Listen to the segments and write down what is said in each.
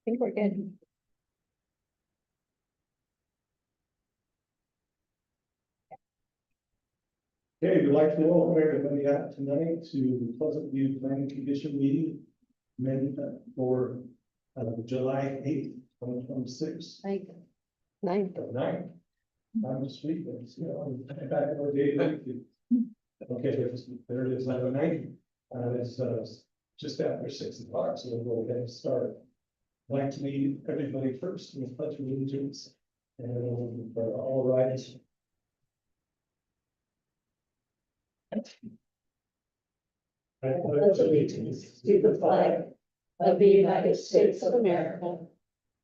think we're good. Okay, we'd like to welcome everybody out tonight to the Pleasant View Planning Commission meeting. For July 8th, 2026. Like 9. Nine. I'm just reading this, back in the day. Okay, there it is, number 9. It's just after 6 o'clock, so we'll go ahead and start. I'd like to meet everybody first in the pledge of allegiance, and for all rise. I Pledge allegiance to the flag of the United States of America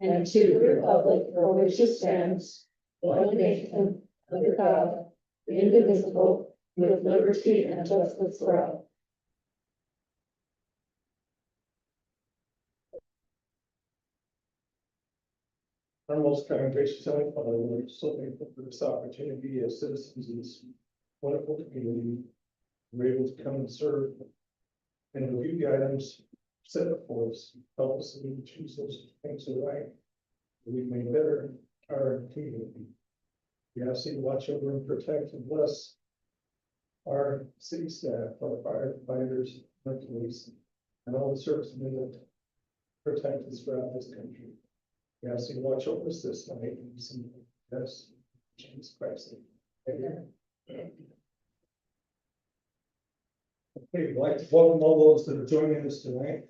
and to the republic for which it stands, one nation, under God, indivisible, with liberty and justice for all. Our most kind and gracious Heavenly Father, we're so thankful for this opportunity as citizens of this wonderful community. We're able to come and serve and review the items set up for us, help us to choose those things that are right. We may better our community. We ask you to watch over and protect and bless our city staff, our firefighters, our police, and all the servicemen that protect us throughout this country. We ask you to watch over us this night and some best Jesus Christ. Amen. Okay, we'd like to welcome all those that are joining us tonight.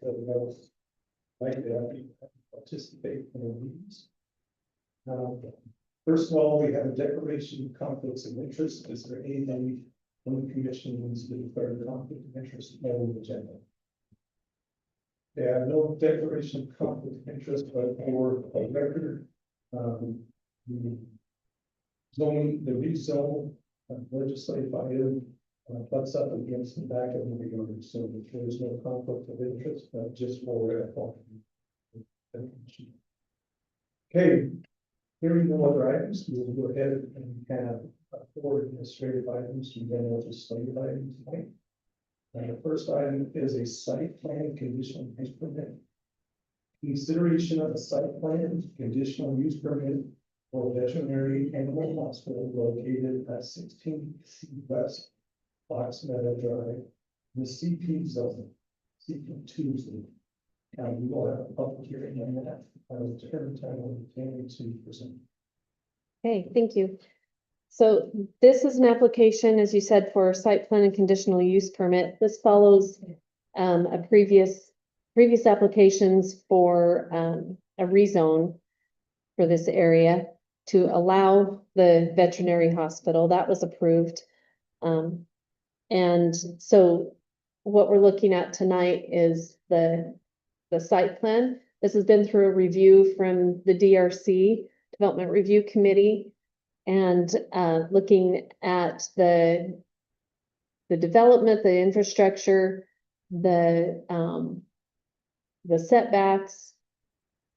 Like to have you participate in the meetings. First of all, we have a declaration of conflicts of interest. Is there anything on the commission needs to declare a conflict of interest on the agenda? There are no declaration of conflict of interest, but for a record, the zoning, the rezone legislative item butts up against the back of the order, so there is no conflict of interest, but just for okay. Hearing no other items, we will go ahead and have 4 administrative items and then legislative items tonight. The first item is a site plan conditional use permit. Consideration of a site plan conditional use permit for veterinary animal hospital located at 16 C West Fox Meadow Drive, the CP zone, CP2 zone. And we will have a public hearing on that. I will turn the time over to Tammy to present. Okay, thank you. So this is an application, as you said, for a site plan and conditional use permit. This follows a previous applications for a rezone for this area to allow the veterinary hospital. That was approved. And so what we're looking at tonight is the site plan. This has been through a review from the DRC, Development Review Committee, and looking at the development, the infrastructure, the setbacks,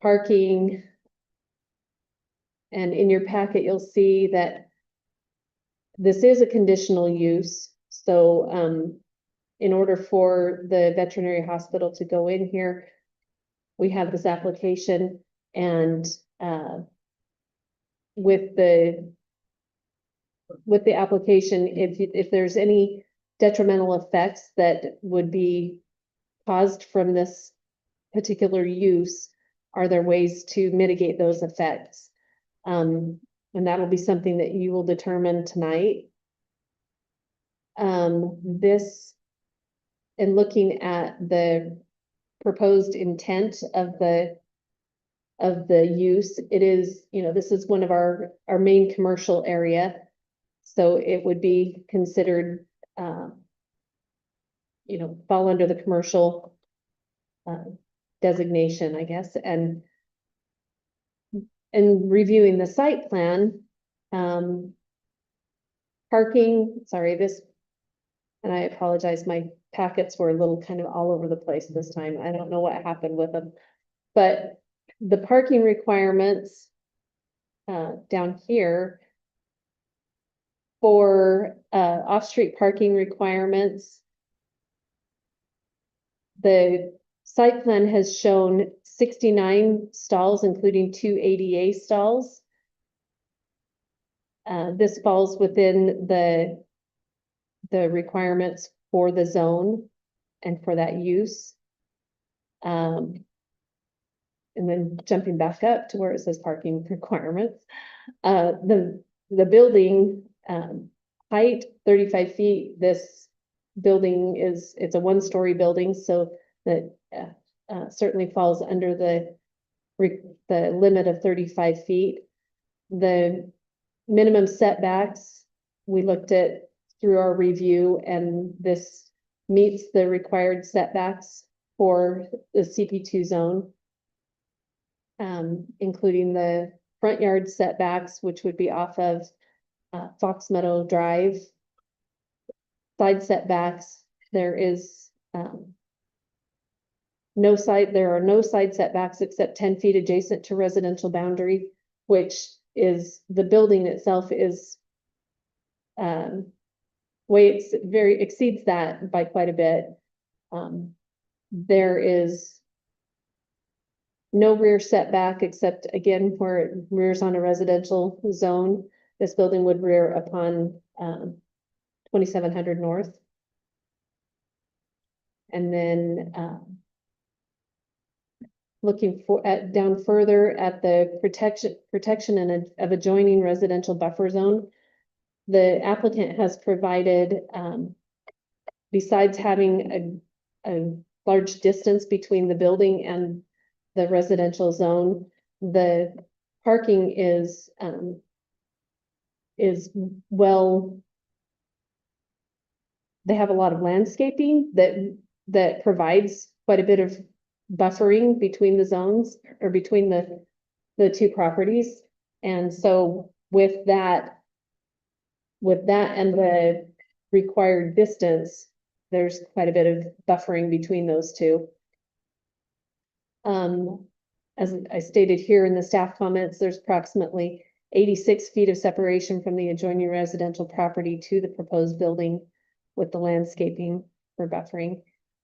parking. And in your packet, you'll see that this is a conditional use. So in order for the veterinary hospital to go in here, we have this application, and with the application, if there's any detrimental effects that would be caused from this particular use, are there ways to mitigate those effects? And that'll be something that you will determine tonight. This, in looking at the proposed intent of the use, it is, this is one of our main commercial area. So it would be considered, fall under the commercial designation, I guess. And reviewing the site plan, parking, and I apologize, my packets were a little kind of all over the place this time. I don't know what happened with them, but the parking requirements down here for off-street parking requirements, the site plan has shown 69 stalls, including 2 ADA stalls. This falls within the requirements for the zone and for that use. And then jumping back up to where it says parking requirements. The building, height 35 feet, this building it's a 1-story building, so that certainly falls under the limit of 35 feet. The minimum setbacks, we looked at through our review, and this meets the required setbacks for the CP2 zone. Including the front yard setbacks, which would be off of Fox Meadow Drive. Side setbacks, there are no side setbacks except 10 feet adjacent to residential boundary, which is the building itself is exceeds that by quite a bit. There is no rear setback except again where it rears on a residential zone. This building would rear upon 2700 North. And then looking down further at the protection of adjoining residential buffer zone, the applicant has provided, besides having a large distance between the building and the residential zone, the parking is well, they have a lot of landscaping that provides quite a bit of buffering between the zones or between the two properties. And so with that and the required distance, there's quite a bit of buffering between those two. As I stated here in the staff comments, there's approximately 86 feet of separation from the adjoining residential property to the proposed building with the landscaping for buffering.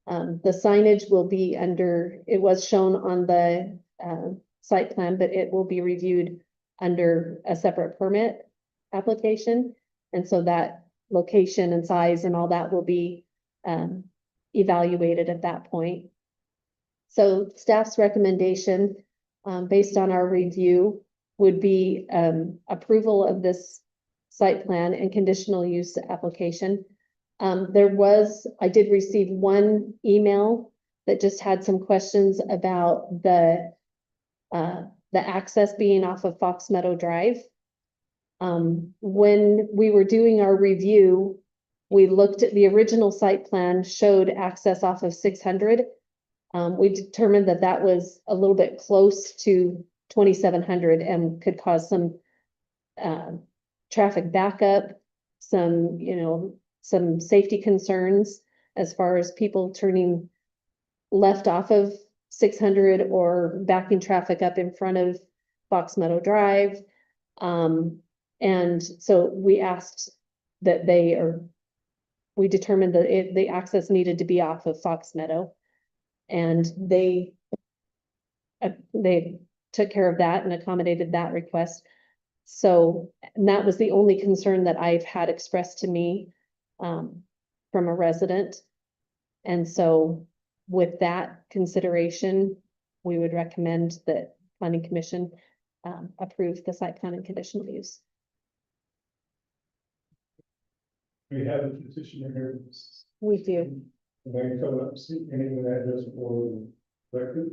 The signage will be it was shown on the site plan, but it will be reviewed under a separate permit application. And so that location and size and all that will be evaluated at that point. So staff's recommendation, based on our review, would be approval of this site plan and conditional use application. I did receive one email that just had some questions about the access being off of Fox Meadow Drive. When we were doing our review, we looked at the original site plan, showed access off of 600. We determined that was a little bit close to 2700 and could cause some traffic backup, some safety concerns as far as people turning left off of 600 or backing traffic up in front of Fox Meadow Drive. And so we asked that we determined that the access needed to be off of Fox Meadow. And they took care of that and accommodated that request. So, and that was the only concern that I've had expressed to me from a resident. And so with that consideration, we would recommend that Planning Commission approve the site plan and conditional use. We have a petitioner here. We do. Can I come up, see any of that address for record?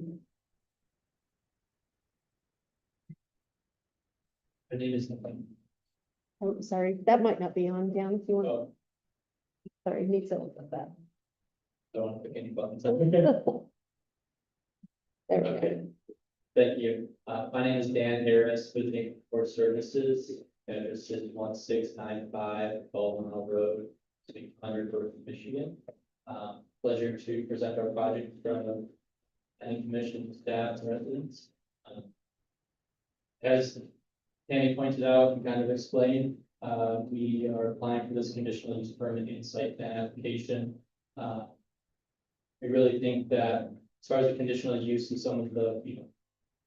My name is Nathan. Oh, sorry, that might not be on, Dan, if you want. Oh, Sorry, needs to look at that. don't want to pick any buttons. There we go. Okay, thank you. My name is Dan Harris, visiting Court Services, and this is 1695 Baldwin Road, 600 North, Michigan. Pleasure to present our project in front of any commission, staff, and residents. As Tammy pointed out and kind of explained, we are applying for this conditional use permit and site plan application. We really think that as far as the conditional use and some of the,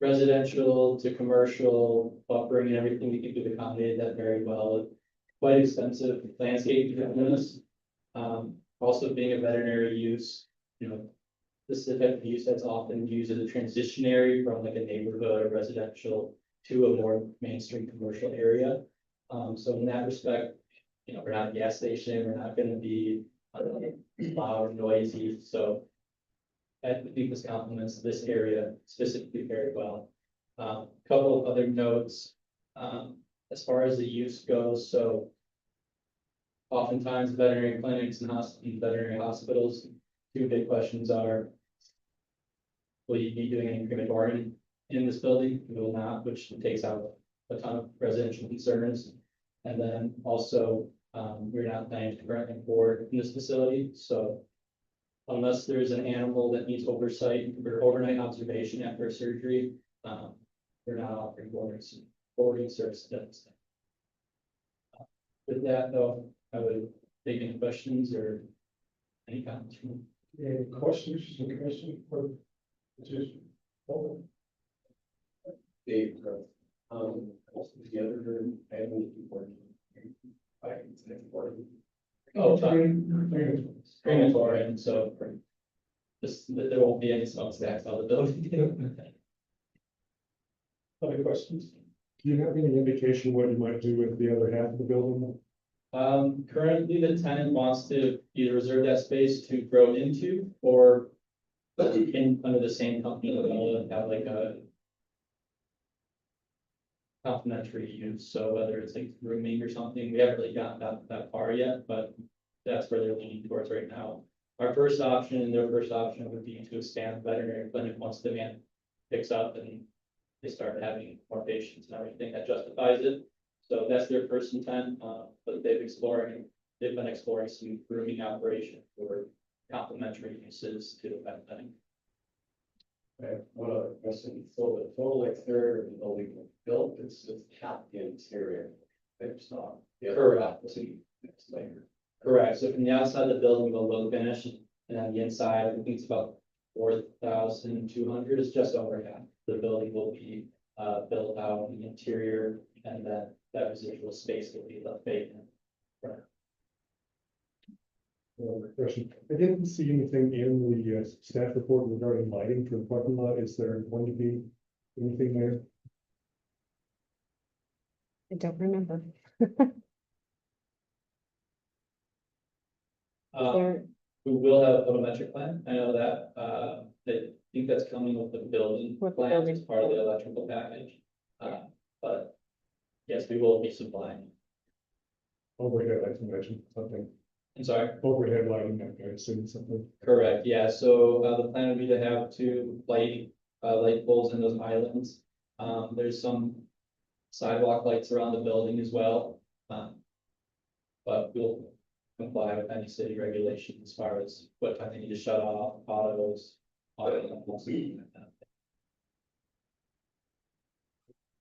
residential to commercial buffering and everything, we think we've accommodated that very well. Quite extensive landscape developments. Also being a veterinary use, this is the type of use that's often used as a transitionary from like a neighborhood or residential to a more mainstream commercial area. So in that respect, we're not a gas station, we're not gonna be loud, noisy, so I think this complements this area specifically very well. Couple of other notes, as far as the use goes, so oftentimes veterinary clinics and veterinary hospitals, two big questions are, will you be doing any crematorium in this building? We will not, which takes out a ton of residential concerns. And then also, we're not planning to currently board in this facility, so unless there's an animal that needs oversight or overnight observation after a surgery, we're not offering boarding services. With that, though, I would take any questions or any comments from you. Any questions, any question for just? Dave, also the other family working. Oh, crematorium, so there won't be any smokestacks on the building. Other questions? Do you have any indication what you might do with the other half of the building? Currently, the tenant wants to either reserve that space to grow into or under the same company, have like a complementary use, so whether it's like rooming or something, we haven't really gotten that far yet, but that's where they're leaning towards right now. Our first option and their first option would be to expand the veterinary clinic once demand picks up and they start having more patients and everything that justifies it. So that's their first intent, but they've been exploring some grooming operation for complementary uses to the vet clinic. I have one other question. So the total exterior of the building was built, it's just half the interior. It's not. The other half was next later. Correct, so from the outside, the building will look finished, and then the inside, I think it's about 4,200, it's just over half. The building will be built out in the interior, and then that residual space will be left vacant. Question. I didn't see anything in the staff report regarding lighting for the parking lot. Is there going to be anything there? I don't remember. There, We will have a photometric plan, I know that, I think that's coming with the building With the plan building. as part of the electrical package. But yes, we will be supplying. Overhead, I can imagine something. I'm sorry. Overhead lighting, I assume something. Correct, yeah, so the plan would be to have two light poles in those islands. There's some sidewalk lights around the building as well. But we'll comply with any city regulations as far as what time they need to shut off, autos. Something like that.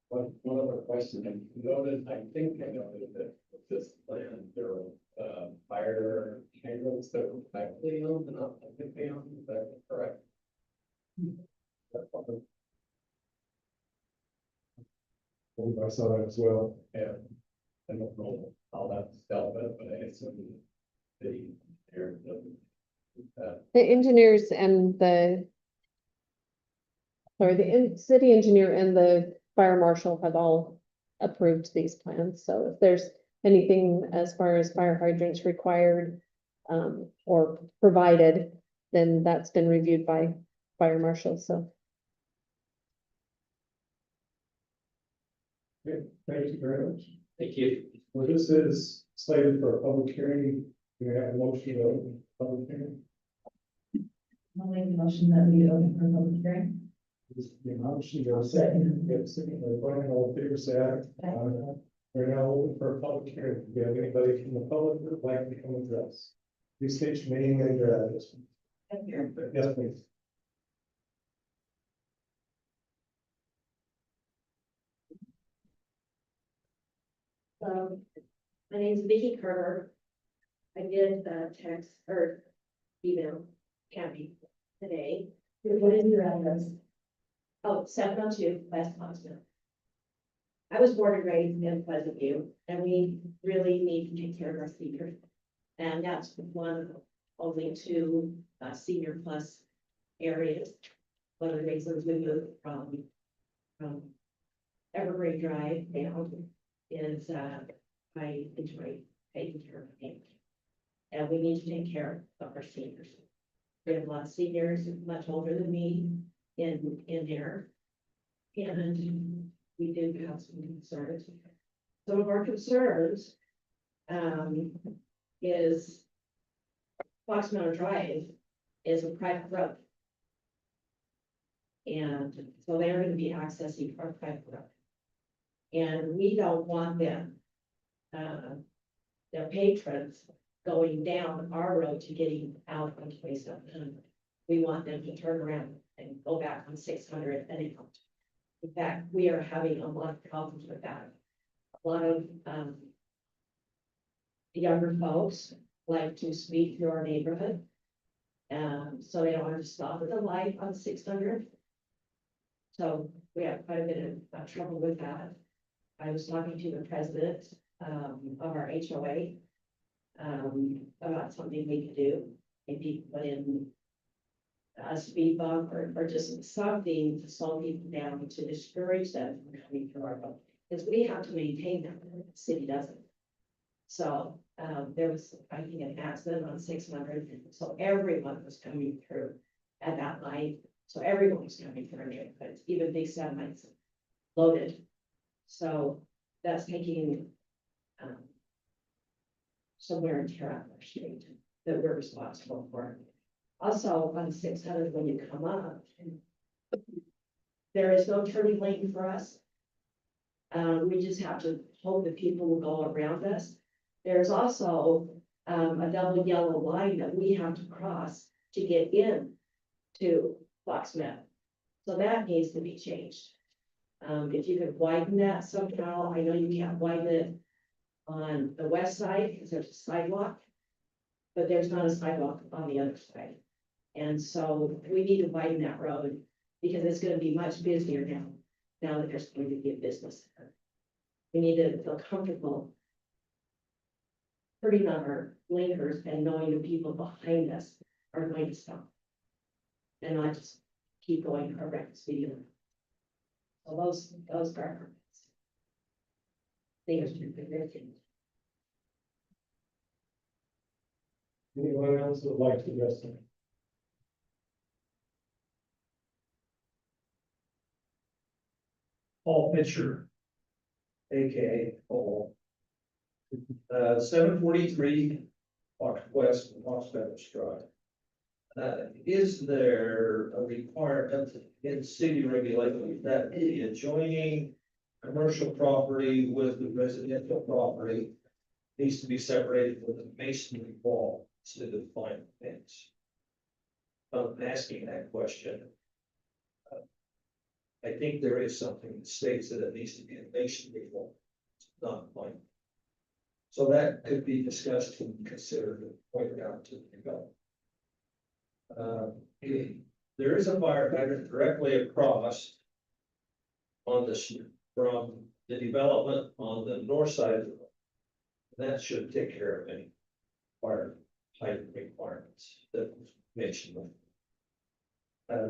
One other question, and noted, I think I noted that with this plan, there are fire hydrants that were privately owned and not publicly owned, is that correct? I saw that as well. And I don't know how that's dealt with, but I assume the air doesn't. the engineers and city engineer and the fire marshal have all approved these plans. So if there's anything as far as fire hydrants required or provided, then that's been reviewed by fire marshal, so. Okay, thank you very much. Thank you. Well, this is slated for a public hearing. We have a motion to open public hearing. I'll make a motion that we open for public hearing. This is the motion, go second. Get second, Brian, all in favor, say aye. We're now open for a public hearing. If you have anybody from the public who would like to come address, please state your name and your address. Yes, please. My name is Vicki Carter. I did text or email Kathy today. What is your address? Oh, 702 West Boston. I was born and raised in Pleasant View, and we really need to take care of our seniors. And that's one of only two senior plus areas. One of the reasons we moved from Evergreen Drive down is I enjoy taking care of them. And we need to take care of our seniors. We have a lot of seniors much older than me in there. And we do have some concerns. Some of our concerns is Fox Mountain Drive is a private road. And so they're going to be accessing our private road. And we don't want them, their patrons going down our road to getting out on 2700. We want them to turn around and go back on 600 and out. In fact, we are having a lot of problems with that. A lot of younger folks like to speed through our neighborhood. So they don't want to stop at the light on 600. So we have quite a bit of trouble with that. I was talking to the president of our HOA about something we could do. Maybe put in a speed bump or just something to slow people down to discourage them from coming through our road. Because we have to maintain that, the city doesn't. So there was, I think, an accident on 600, so everyone was coming through at that light. So everyone was coming through our neighborhoods, even big semis loaded. So that's taking some wear and tear on our street that we're responsible for. Also on 600, when you come up, there is no turning lane for us. We just have to hope that people will go around us. There's also a double yellow line that we have to cross to get in to Fox Meadow. So that needs to be changed. If you could widen that somehow, I know you can't widen it on the west side because there's a sidewalk, but there's not a sidewalk on the other side. And so we need to widen that road because it's going to be much busier now that there's going to be a business there. We need to feel comfortable putting on our blinkers and knowing the people behind us are going to stop. And not just keep going around speeding. So those are our things to be written. Anyone else would like to address them? Paul Pitcher, AKA Paul. 743 Fox West, Fox Meadows Drive. Is there a requirement in city regulations that the adjoining commercial property with the residential property needs to be separated with a masonry wall instead of fine fence? I'm asking that question. I think there is something that states that it needs to be a masonry wall, not fine. So that could be discussed and considered and pointed out to the developer. There is a fire hydrant directly across on this from the development on the north side of the road. That should take care of any fire hydrant requirements that was mentioned.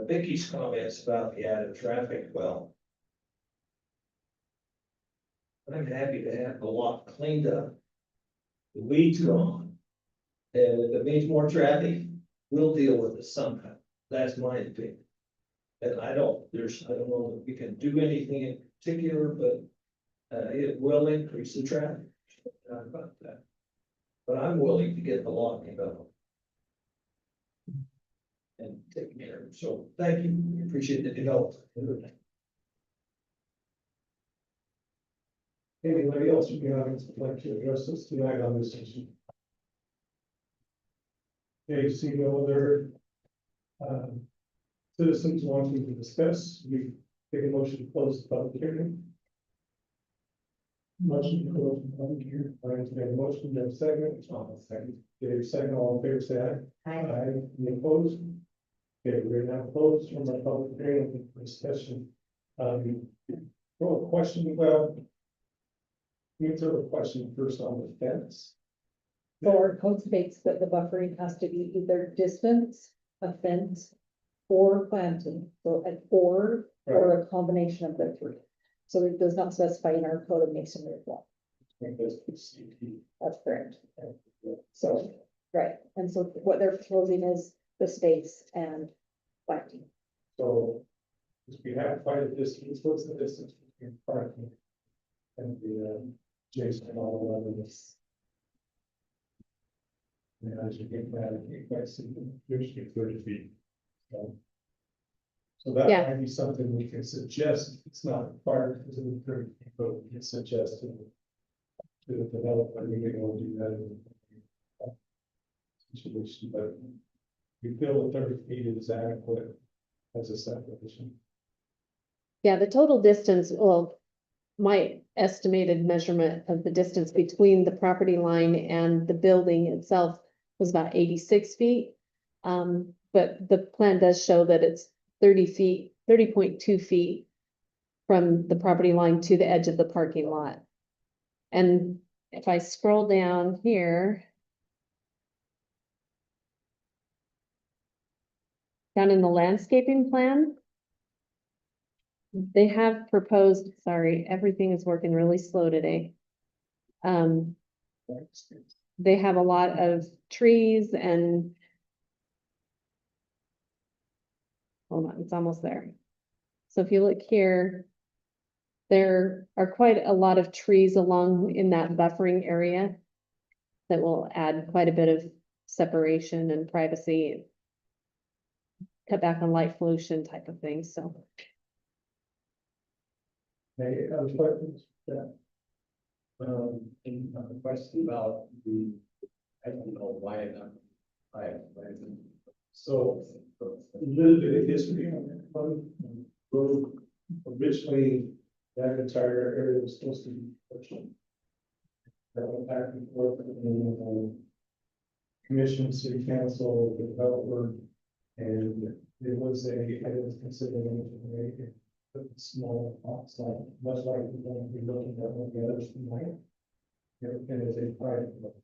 Vicky's comments about the added traffic, well, I'm happy to have the lot cleaned up, the weeds gone, and if it means more traffic, we'll deal with it somehow. That's my opinion. And I don't know if we can do anything in particular, but it will increase the traffic. Not about that. But I'm willing to get the lot developed and take care of it. So thank you. We appreciate the development. Anybody else from the audience would like to address us tonight on this issue? Okay, see no other citizens wanting to discuss, we take a motion to close the public hearing. Motion to close the public hearing. Brian's made a motion, you have a second, it's not a second. Dave, second, all in favor, say aye. Aye. Any opposed? Okay, we're now closed from our public hearing discussion. Well, question, well. Let me throw a question first on the fence. So our code states that the buffering has to be either distance, a fence, or planting, so an or a combination of the three. So it does not specify in our code of masonry law. That's correct. So, right, and so what they're proposing is the space and planting. So, if we have quite a distance, what's the distance between parking and the adjacent all of this? Yeah, as you get that, you quite see, Usually 30 feet. so that Yeah. might be something we can suggest, it's not required to the 30 feet, but we can suggest to the developer, we can go do that in situation, but we feel that 30 feet is adequate as a separation. Yeah, the total distance, well, my estimated measurement of the distance between the property line and the building itself was about 86 feet. But the plan does show that it's 30 feet, 30.2 feet from the property line to the edge of the parking lot. And if I scroll down here, down in the landscaping plan, they have proposed, sorry, everything is working really slow today. They have a lot of trees and hold on, it's almost there. So if you look here, there are quite a lot of trees along in that buffering area that will add quite a bit of separation and privacy, cut back on light pollution type of things, so. Any other questions? Yeah. And a question about the, I don't know why not. So, a little bit of history on that one. Road, originally, that entire area was supposed to be commercial. That went back and forth in commission, city council, the developer, and it was considered a small lots, like, much like we're going to be looking at one of the others tonight. And it's a private road.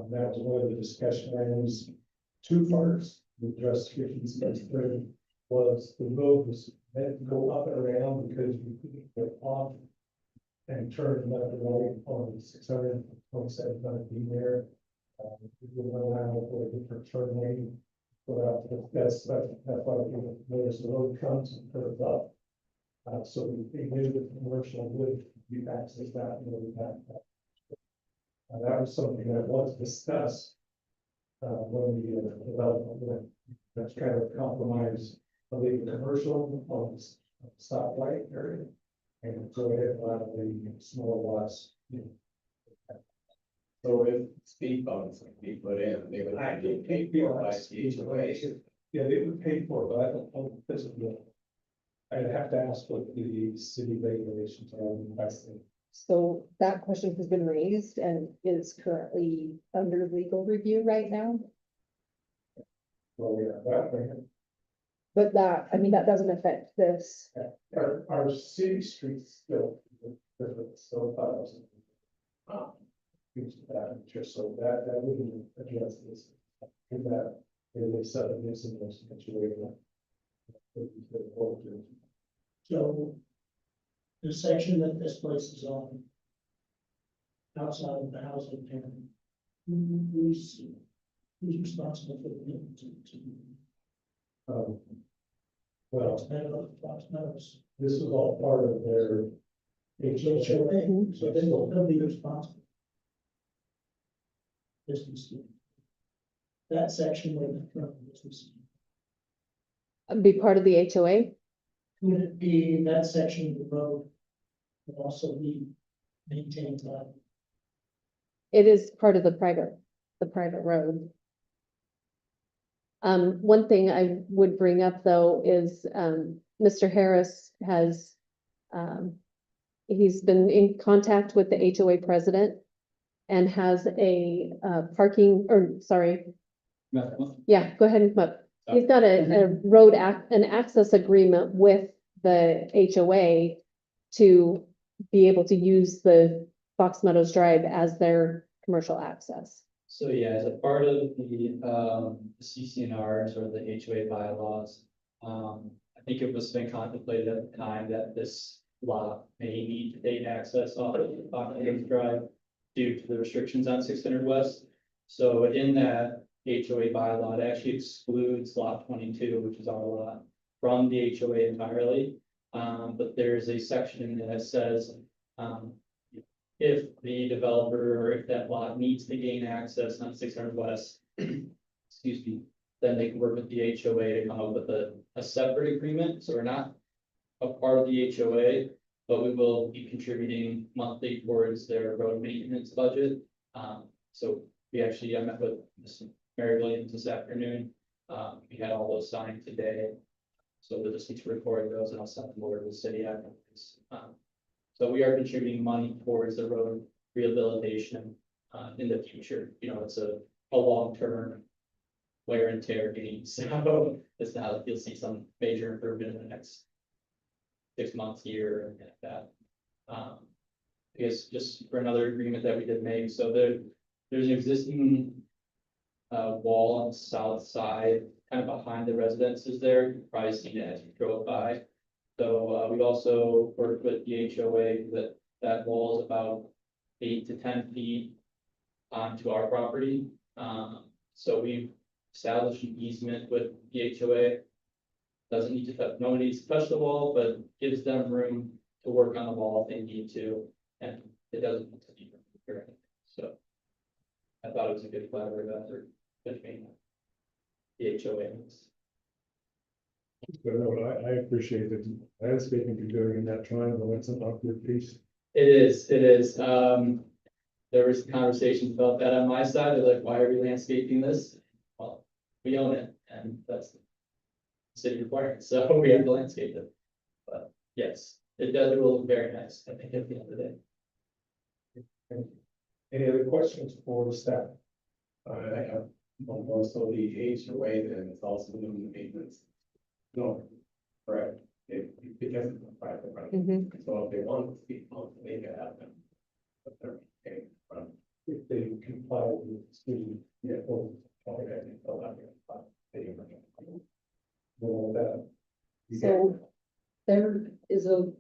That was one of the discussion items. Two parts, the justifications was the road was meant to go up and around because we couldn't get off and turn left and right on 627 being there. We would allow for a different turn lane. But that's why we notice the road comes and curves up. So we knew the commercial would be accessed that road back. That was something that was discussed when the development went. That's kind of compromise of the commercial on the stoplight area. And go ahead and allow the small lots. So if speed bumps can be put in, they would have to pay for by each way. Yeah, they would pay for it, but I don't know if this is the. I'd have to ask what the city regulations are. I think. So that question has been raised and is currently under legal review right now. Well, yeah, that way. But that, I mean, that doesn't affect this. Our city streets still, still files. Just so that wouldn't address this. In that, they set up this in this situation. So the section that this place is on, outside of the housing area, who's responsible for the, Well, Fox Meadows? this was all part of their. HOA, so they'll be responsible. This is that section where the front of this is. Be part of the HOA. Would it be that section of the road would also be maintained by? It is part of the private road. One thing I would bring up though is, Mr. Harris has, he's been in contact with the HOA president and has a, parking, or sorry, yeah, go ahead and come up. He's got a road an access agreement with the HOA to be able to use the Fox Meadows Drive as their commercial access. So yeah, as a part of the CCNRs or the HOA bylaws, I think it was been contemplated at the time that this lot may need to take access off of Fox Meadows Drive due to the restrictions on 600 West. So in that HOA bylaw, it actually excludes lot 22, which is our lot, from the HOA entirely. But there's a section in there that says, if the developer or if that lot needs to gain access on 600 West, excuse me, then they can work with the HOA to come up with a separate agreement. So we're not a part of the HOA, but we will be contributing monthly towards their road maintenance budget. So I met with Ms. Mary Williams this afternoon. We had all those signed today. So we'll just need to record those and I'll send them over to the city afterwards. So we are contributing money towards the road rehabilitation in the future. You know, it's a long-term wear and tear gain. So it's not, you'll see some major improvement in the next 6 months, year, and like that. I guess just for another agreement that we did make, so there's an existing wall on the south side, kind of behind the residences there. You've probably seen it as you drove by. So we also worked with the HOA that wall is about 8 to 10 feet onto our property. So we've established an easement with the HOA. Doesn't need to touch, no one needs to touch the wall, but gives them room to work on the wall if they need to, and it doesn't need to be removed or anything. So I thought it was a good collaborative effort between the HOA and us. But no, I appreciate that landscaping you're doing in that triangle, that's an awkward piece. It is. There was conversations about that on my side. They're like, why are we landscaping this? Well, we own it, and that's the city requirement, so we have to landscape it. But yes, it will look very nice, I think, at the end of the day. Any other questions for the staff? I have one more, so the HOA then is also doing the maintenance. No, correct, it doesn't apply to front. So if they want to speak on, they can have them. But they're paying from, If they comply with the city, yeah, or okay, so I'm gonna, they can. all that. So there is a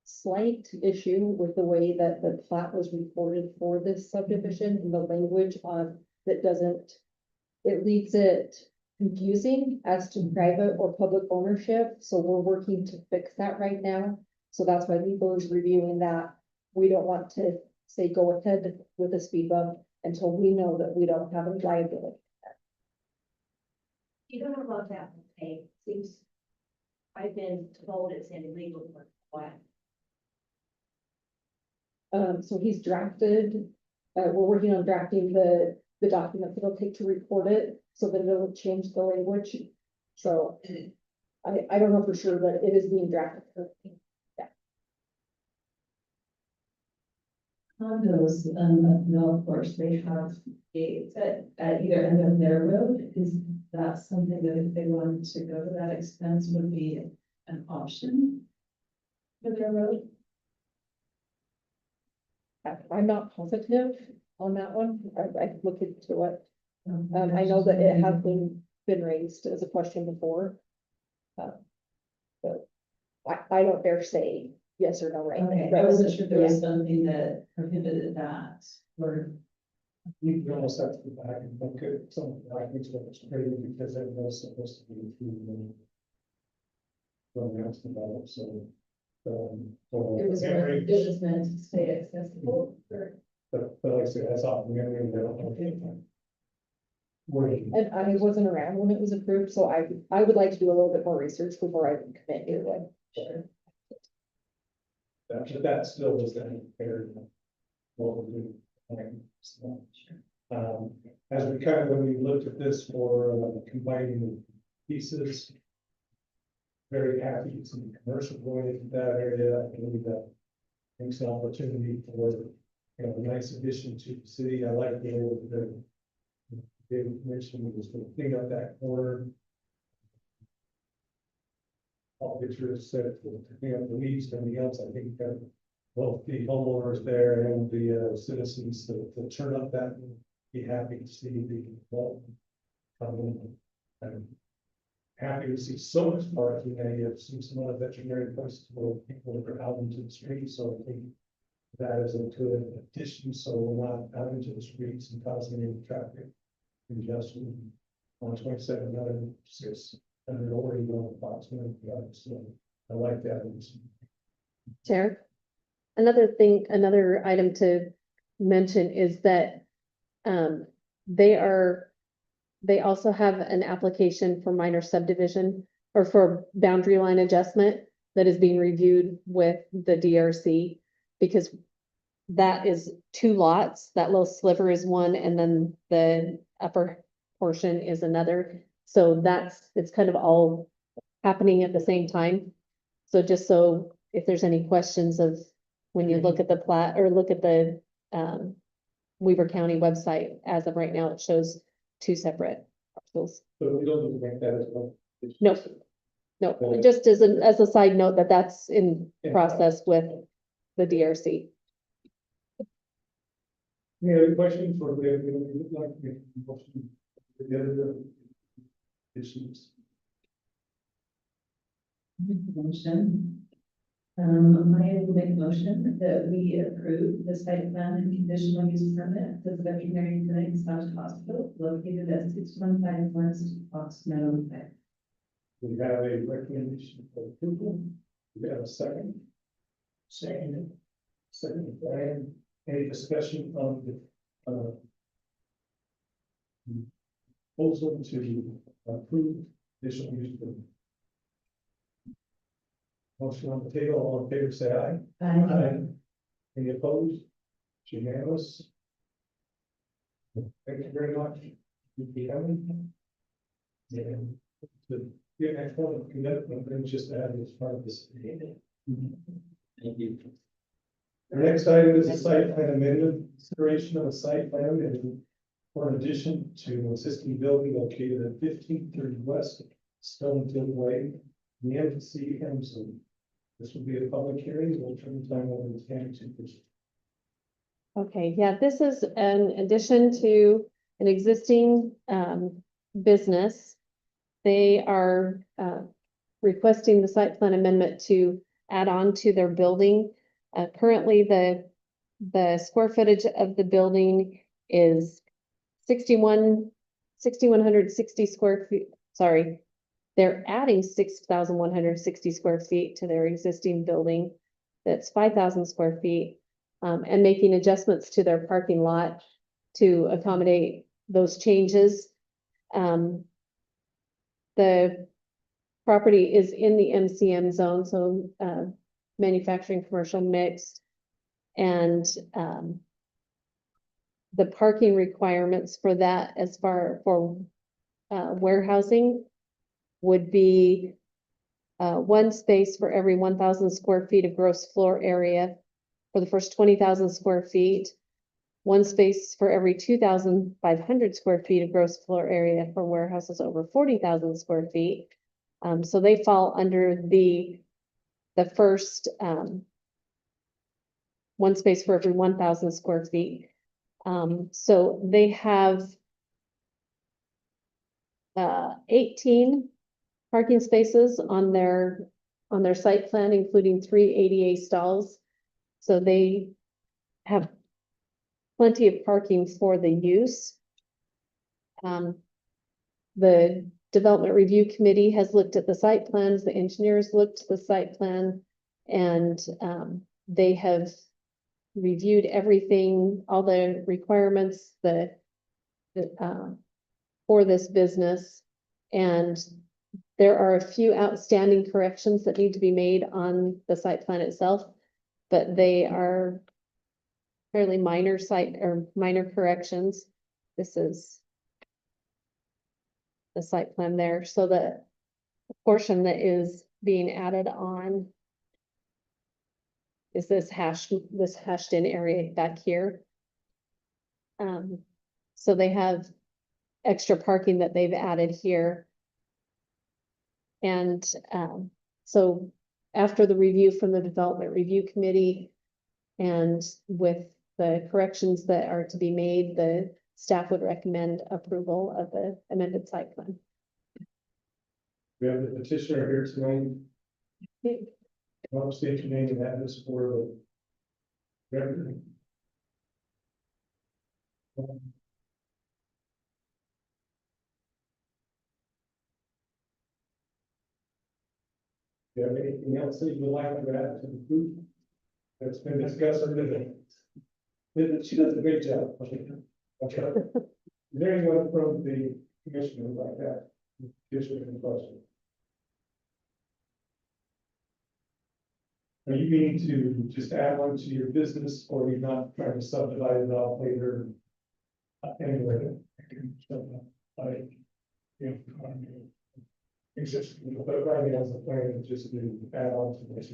slight issue with the way that the plat was recorded for this subdivision and the language on that doesn't, it leaves it confusing as to private or public ownership. So we're working to fix that right now. So that's why legal is reviewing that. We don't want to say go ahead with a speed bump until we know that we don't have any liability. You don't know about that, okay, seems, I've been told it's illegal for a while. So he's drafted, we're working on drafting the document that it'll take to record it, so that it'll change the language. So I don't know for sure, but it is being drafted. Condos, no, of course, they have gates at either end of their road. Is that something that if they wanted to go to that expense would be an option for their road? I'm not positive on that one. I could look into it. I know that it has been raised as a question before. But I don't dare say yes or no right Okay, now. I wasn't sure if there was something that prohibited that, or. We almost have to go back and look at some of the documents that was created because it was supposed to be through the. When that's developed, so. It was meant to stay accessible, or. But like I said, that's all, we don't know. Wording. And I wasn't around when it was approved, so I would like to do a little bit more research before I commit to it. Sure. But that still is then compared to what we're doing. So, as we kind of, when we looked at this for combining the pieces. Very happy to see commercial going into that area. I believe that makes an opportunity for, a nice addition to the city. I like the David mentioned he was gonna clean up that corner. All pictures said to clean up the weeds, and everything else, I think, both the homeowners there and the citizens that turn up that, be happy to see the development come in. And happy to see so much parking. I have seen some other veterinary places where people are out into the streets, so I think that is a good addition, so we're not out into the streets and causing any traffic congestion on 2706 and they're already going approximately, so I like that. Chair. Another item to mention is that they also have an application for minor subdivision or for boundary line adjustment that is being reviewed with the DRC because that is 2 lots. That little sliver is one, and then the upper portion is another. So it's kind of all happening at the same time. So just so if there's any questions of when you look at the plat or look at the Weaver County website, as of right now, it shows 2 separate parcels. But we don't need to make that as well. No, just as a side note that's in process with the DRC. Any other questions for the, would like to make a motion for the other issues? Motion. I will make a motion that we approve the site plan and conditional use permit for the veterinary clinic slash hospital located at 615 West Fox Meadow Way. We have a recommendation for approval. We have a second. Second. Second, Brian, any discussion on the proposal to approve additional use permit? Motion on the table, all in favor, say aye. Aye. Any opposed? It's unanimous. Thank you very much. And the next one, I'm just adding as part of this. Thank you. The next item is a site plan amendment, consideration of a site plan and for an addition to an existing building located at 1530 West Stonefield Way, the MC Emerson. This will be a public hearing. We'll turn the time over to Tammy to. Okay, yeah, this is an addition to an existing business. They are requesting the site plan amendment to add on to their building. Currently, the square footage of the building is 6,160 square feet. Sorry, they're adding 6,160 square feet to their existing building. That's 5,000 square feet, and making adjustments to their parking lot to accommodate those changes. The property is in the MCM zone, so manufacturing, commercial, mixed. And the parking requirements for that as far for warehousing would be 1 space for every 1,000 square feet of gross floor area for the first 20,000 square feet. 1 space for every 2,500 square feet of gross floor area for warehouses over 40,000 square feet. So they fall under the first 1 space for every 1,000 square feet. So they have 18 parking spaces on their site plan, including 3 ADA stalls. So they have plenty of parking for the use. The Development Review Committee has looked at the site plans, the engineers looked at the site plan, and they have reviewed everything, all the requirements for this business. And there are a few outstanding corrections that need to be made on the site plan itself, but they are fairly minor minor corrections. This is the site plan there. So the portion that is being added on is this hashed in area back here. So they have extra parking that they've added here. And, so after the review from the Development Review Committee and with the corrections that are to be made, the staff would recommend approval of the amended site plan. We have the petitioner here tonight. Want to state your name and address for the record? Do you have anything else that you would like to add to the group? That's been discussed or did it? She does a great job. Okay. Is there anyone from the commission who would like that? Commissioner, any question? Are you meaning to just add on to your business, or are you not trying to subdivide it off later? Anyway. Existing, but right now, the plan is just to add on to this.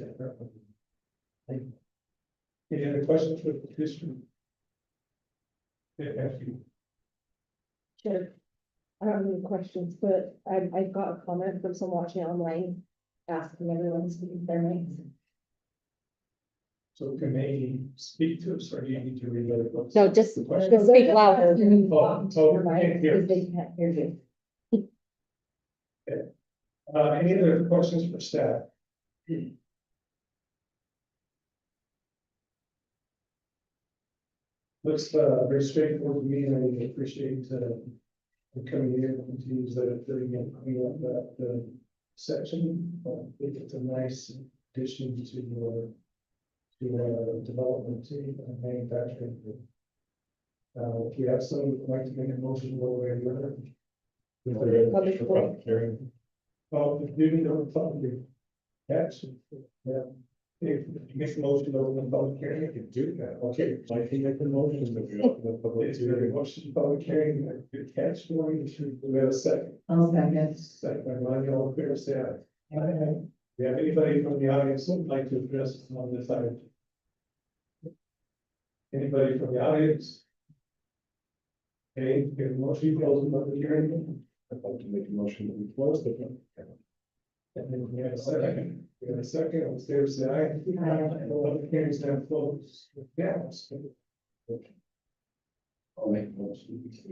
Any other questions for the petitioner? Thank you. Sure. I don't have any questions, but I got a comment from someone watching online, asking everyone to speak their minds. So can they speak to us, or do you need to read the books? No, just, The question. just speak louder. Can't hear. Because they can't hear you. Any other questions for staff? Looks very straightforward to me, and I appreciate coming here and to use that clean up that section. I think it's a nice addition to development team and manufacturing. If you have someone who'd like to make a motion one way or the other. Public hearing. Oh, the duty of the public. Yes. Yeah. If you make a motion to open the public hearing, you can do that. Okay. I can make the motion that we open the public It's very hearing. much the public hearing, good catch, going, you should, we have a second. Second, by Ronnie, all in favor, say aye. Aye. Do you have anybody from the audience who would like to address on this item? Anybody from the audience? Okay, we have a motion to close the public hearing. I'd like to make a motion that we close the public hearing. And then we have a second. We have a second, all in favor, say aye. The public hearing is now closed. Yeah. I'll make a motion to,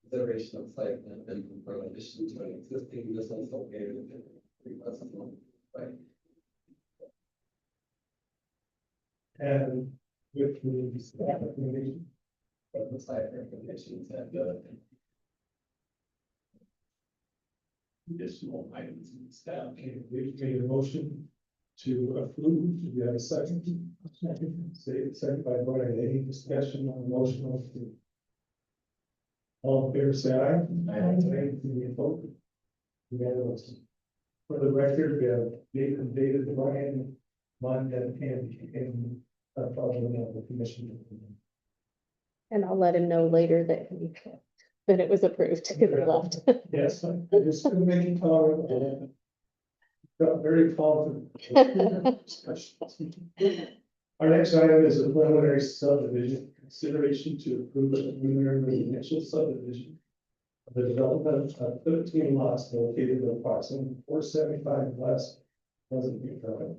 consideration of site plan amendment for addition to an existing business located within 3 miles of London, right? And with the staff recommendation. But the site recommendations and additional items in staff. Okay, we've made a motion to approve. Do we have a second? Say second by Brian. Any discussion on the motion of the? All in favor, say aye. Any opposed? Unanimous. For the record, we have David, Brian, Monica, and following of the commission. And I'll let him know later that it was approved because he left. Yes, I just making comment. Got very confident. Our next item is a preliminary subdivision, consideration to approve a preliminary initial subdivision of the development of 13 lots located at approximately 475 West Pleasant View Drive.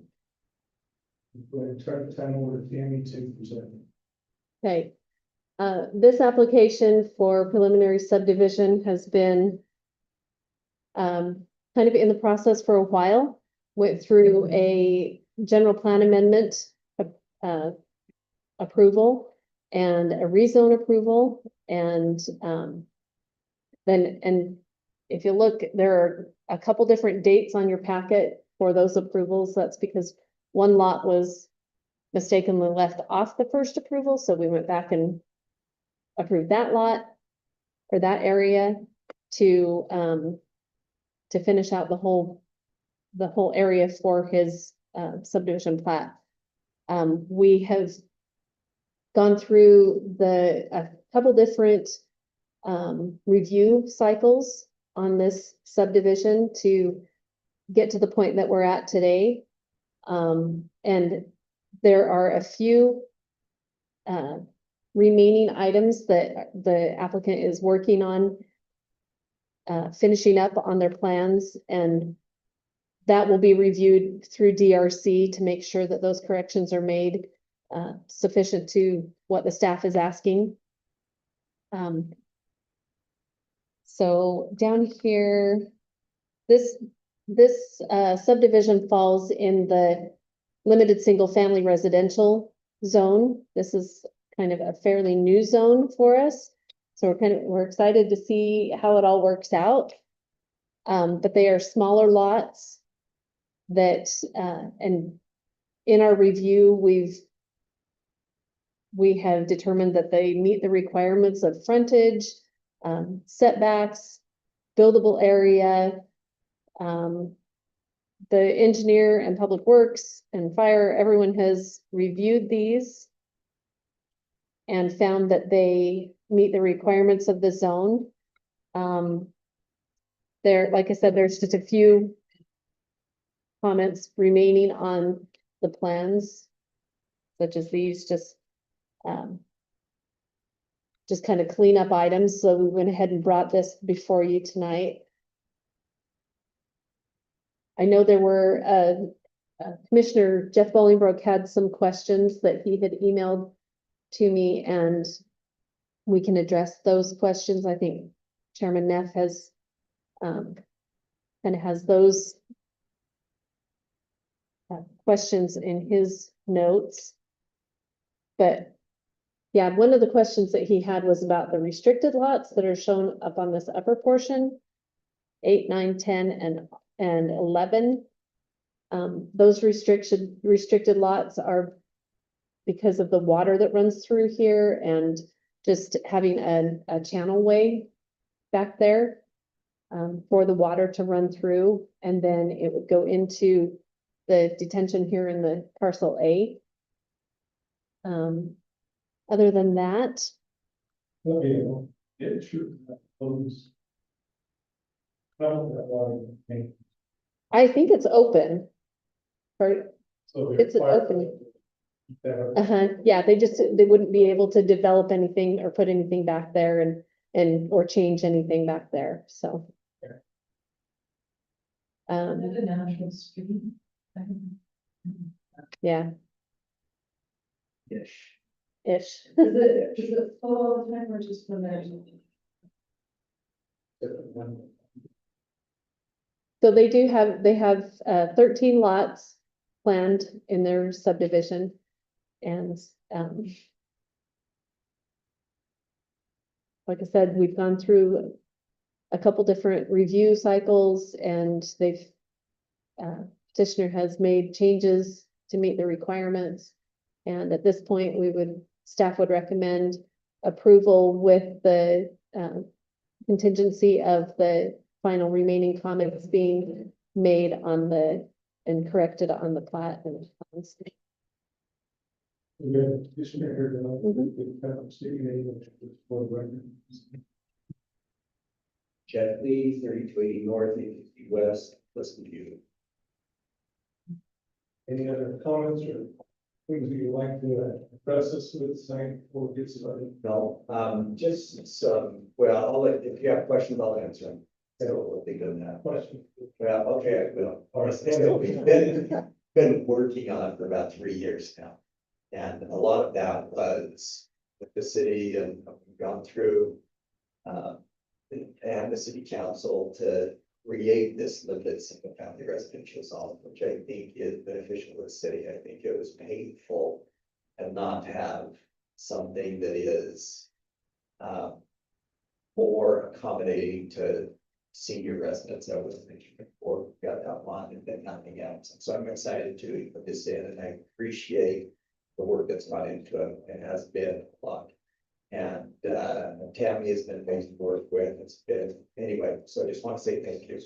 I'm going to turn the time over to Tammy to present. Okay. This application for preliminary subdivision has been kind of in the process for a while. Went through a general plan amendment approval and a rezone approval, and then if you look, there are a couple different dates on your packet for those approvals. That's because one lot was mistakenly left off the first approval, so we went back and approved that lot or that area to finish out the whole area for his subdivision plat. We have gone through a couple different review cycles on this subdivision to get to the point that we're at today. And there are a few remaining items that the applicant is working on finishing up on their plans, and that will be reviewed through DRC to make sure that those corrections are made sufficient to what the staff is asking. So down here, this subdivision falls in the limited single-family residential zone. This is kind of a fairly new zone for us. So we're excited to see how it all works out. But they are smaller lots that, and in our review, we have determined that they meet the requirements of frontage, setbacks, buildable area. The engineer and public works and fire, everyone has reviewed these and found that they meet the requirements of the zone. There, like I said, there's just a few comments remaining on the plans, such as these, just kind of cleanup items. So we went ahead and brought this before you tonight. I know there were, Commissioner Jeff Bolingbroke had some questions that he had emailed to me, and we can address those questions. I think Chairman Neff has, kind of has those questions in his notes. But yeah, one of the questions that he had was about the restricted lots that are shown up on this upper portion, 8, 9, 10, and 11. Those restricted lots are because of the water that runs through here and just having a channel way back there for the water to run through, and then it would go into the detention here in the parcel A. Other than that, Okay, it should close. Well, that water tank, I think it's open. Right, so It's they're open. There. yeah, they wouldn't be able to develop anything or put anything back there or change anything back there, so. The natural stream. Yeah, Ish. ish. Is it full all the time or just when there's? So they have 13 lots planned in their subdivision. And like I said, we've gone through a couple different review cycles, and petitioner has made changes to meet the requirements. And at this point, staff would recommend approval with the contingency of the final remaining comments being made on and corrected on the plat and plans. We have a petitioner here tonight, Mhm. with kind of stating anything for the record. Jet Lee, 3280 north, 850 west, listen to you. Any other comments or things that you'd like to address us with tonight before we get started? No, just some, well, if you have questions, I'll answer them. So we'll think of that. Question? Well, okay, I will. All right. So we've been working on it for about 3 years now. And a lot of that was with the city, and we've gone through and the city council to create this limited single family residential zone, which I think is beneficial to the city. I think it was painful and not have something that is more accommodating to senior residents. I was thinking before we got that one and then nothing else. So I'm excited to put this in, and I appreciate the work that's gone into it. It has been a lot. And Tammy has been amazing to work with. It's been, anyway, so I just want to say thank you.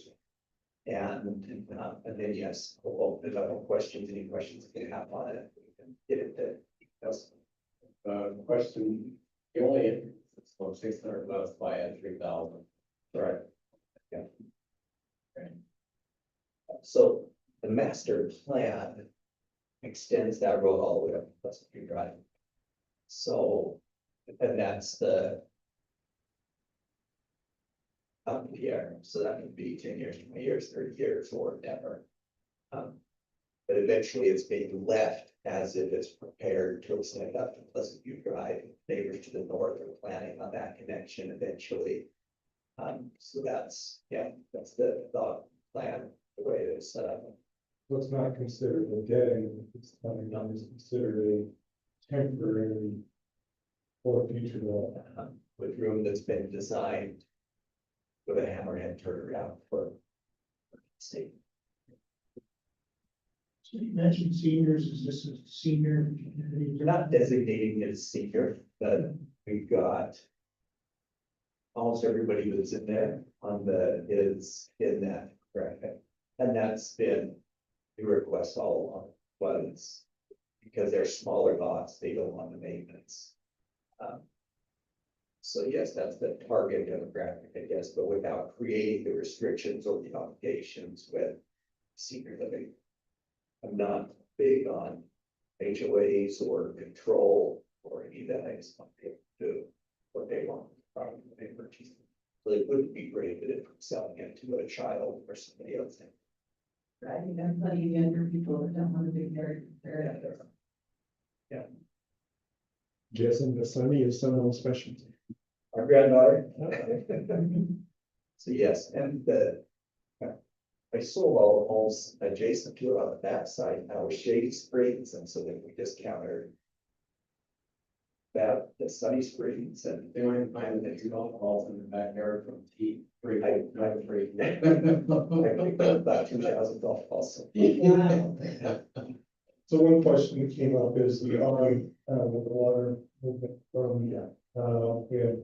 And then, yes, we'll open it up for questions, any questions that you have on it. We can get into details. Question, the only, it's from 600 west by 3,000. Right. Yeah. Right. So the master plan extends that road all the way up to Pleasant View Drive. So And that's the. Up in the air, so that could be 10 years, 20 years, 30 years, or never. But eventually it's being left as if it's prepared to extend up to Pleasant View Drive. Neighbors to the north are planning on that connection eventually. So that's, yeah, that's the thought plan, the way it is set up. So it's not considered a dead end, it's not, it's considered a temporary or future development. With room that's been designed. With a hammerhead turnaround for. State. So you mentioned seniors, is this a senior? We're not designating it as senior, but we've got. Almost everybody that's in there on the is in that bracket, and that's been the request all along was. Because they're smaller lots, they don't want the maintenance. So yes, that's the target demographic, I guess, but without creating the restrictions or the obligations with senior living. I'm not big on HOAs or control or any of that. I just want people to do what they want, probably when they purchase it. So it wouldn't be prohibited from selling it to a child or somebody else. Right, you got plenty of younger people that don't want to be married. Yeah. Guessing the Sunny is someone's specialty. Our granddaughter. So yes, and I sold all the homes adjacent to it on the backside, now with Shady Springs, and so then we just countered. That, the Sunny Springs and. They might find that you don't balls in the backyard from T three. I picked up about 2,000 golf balls. So one question that came up is the with the water movement from, we have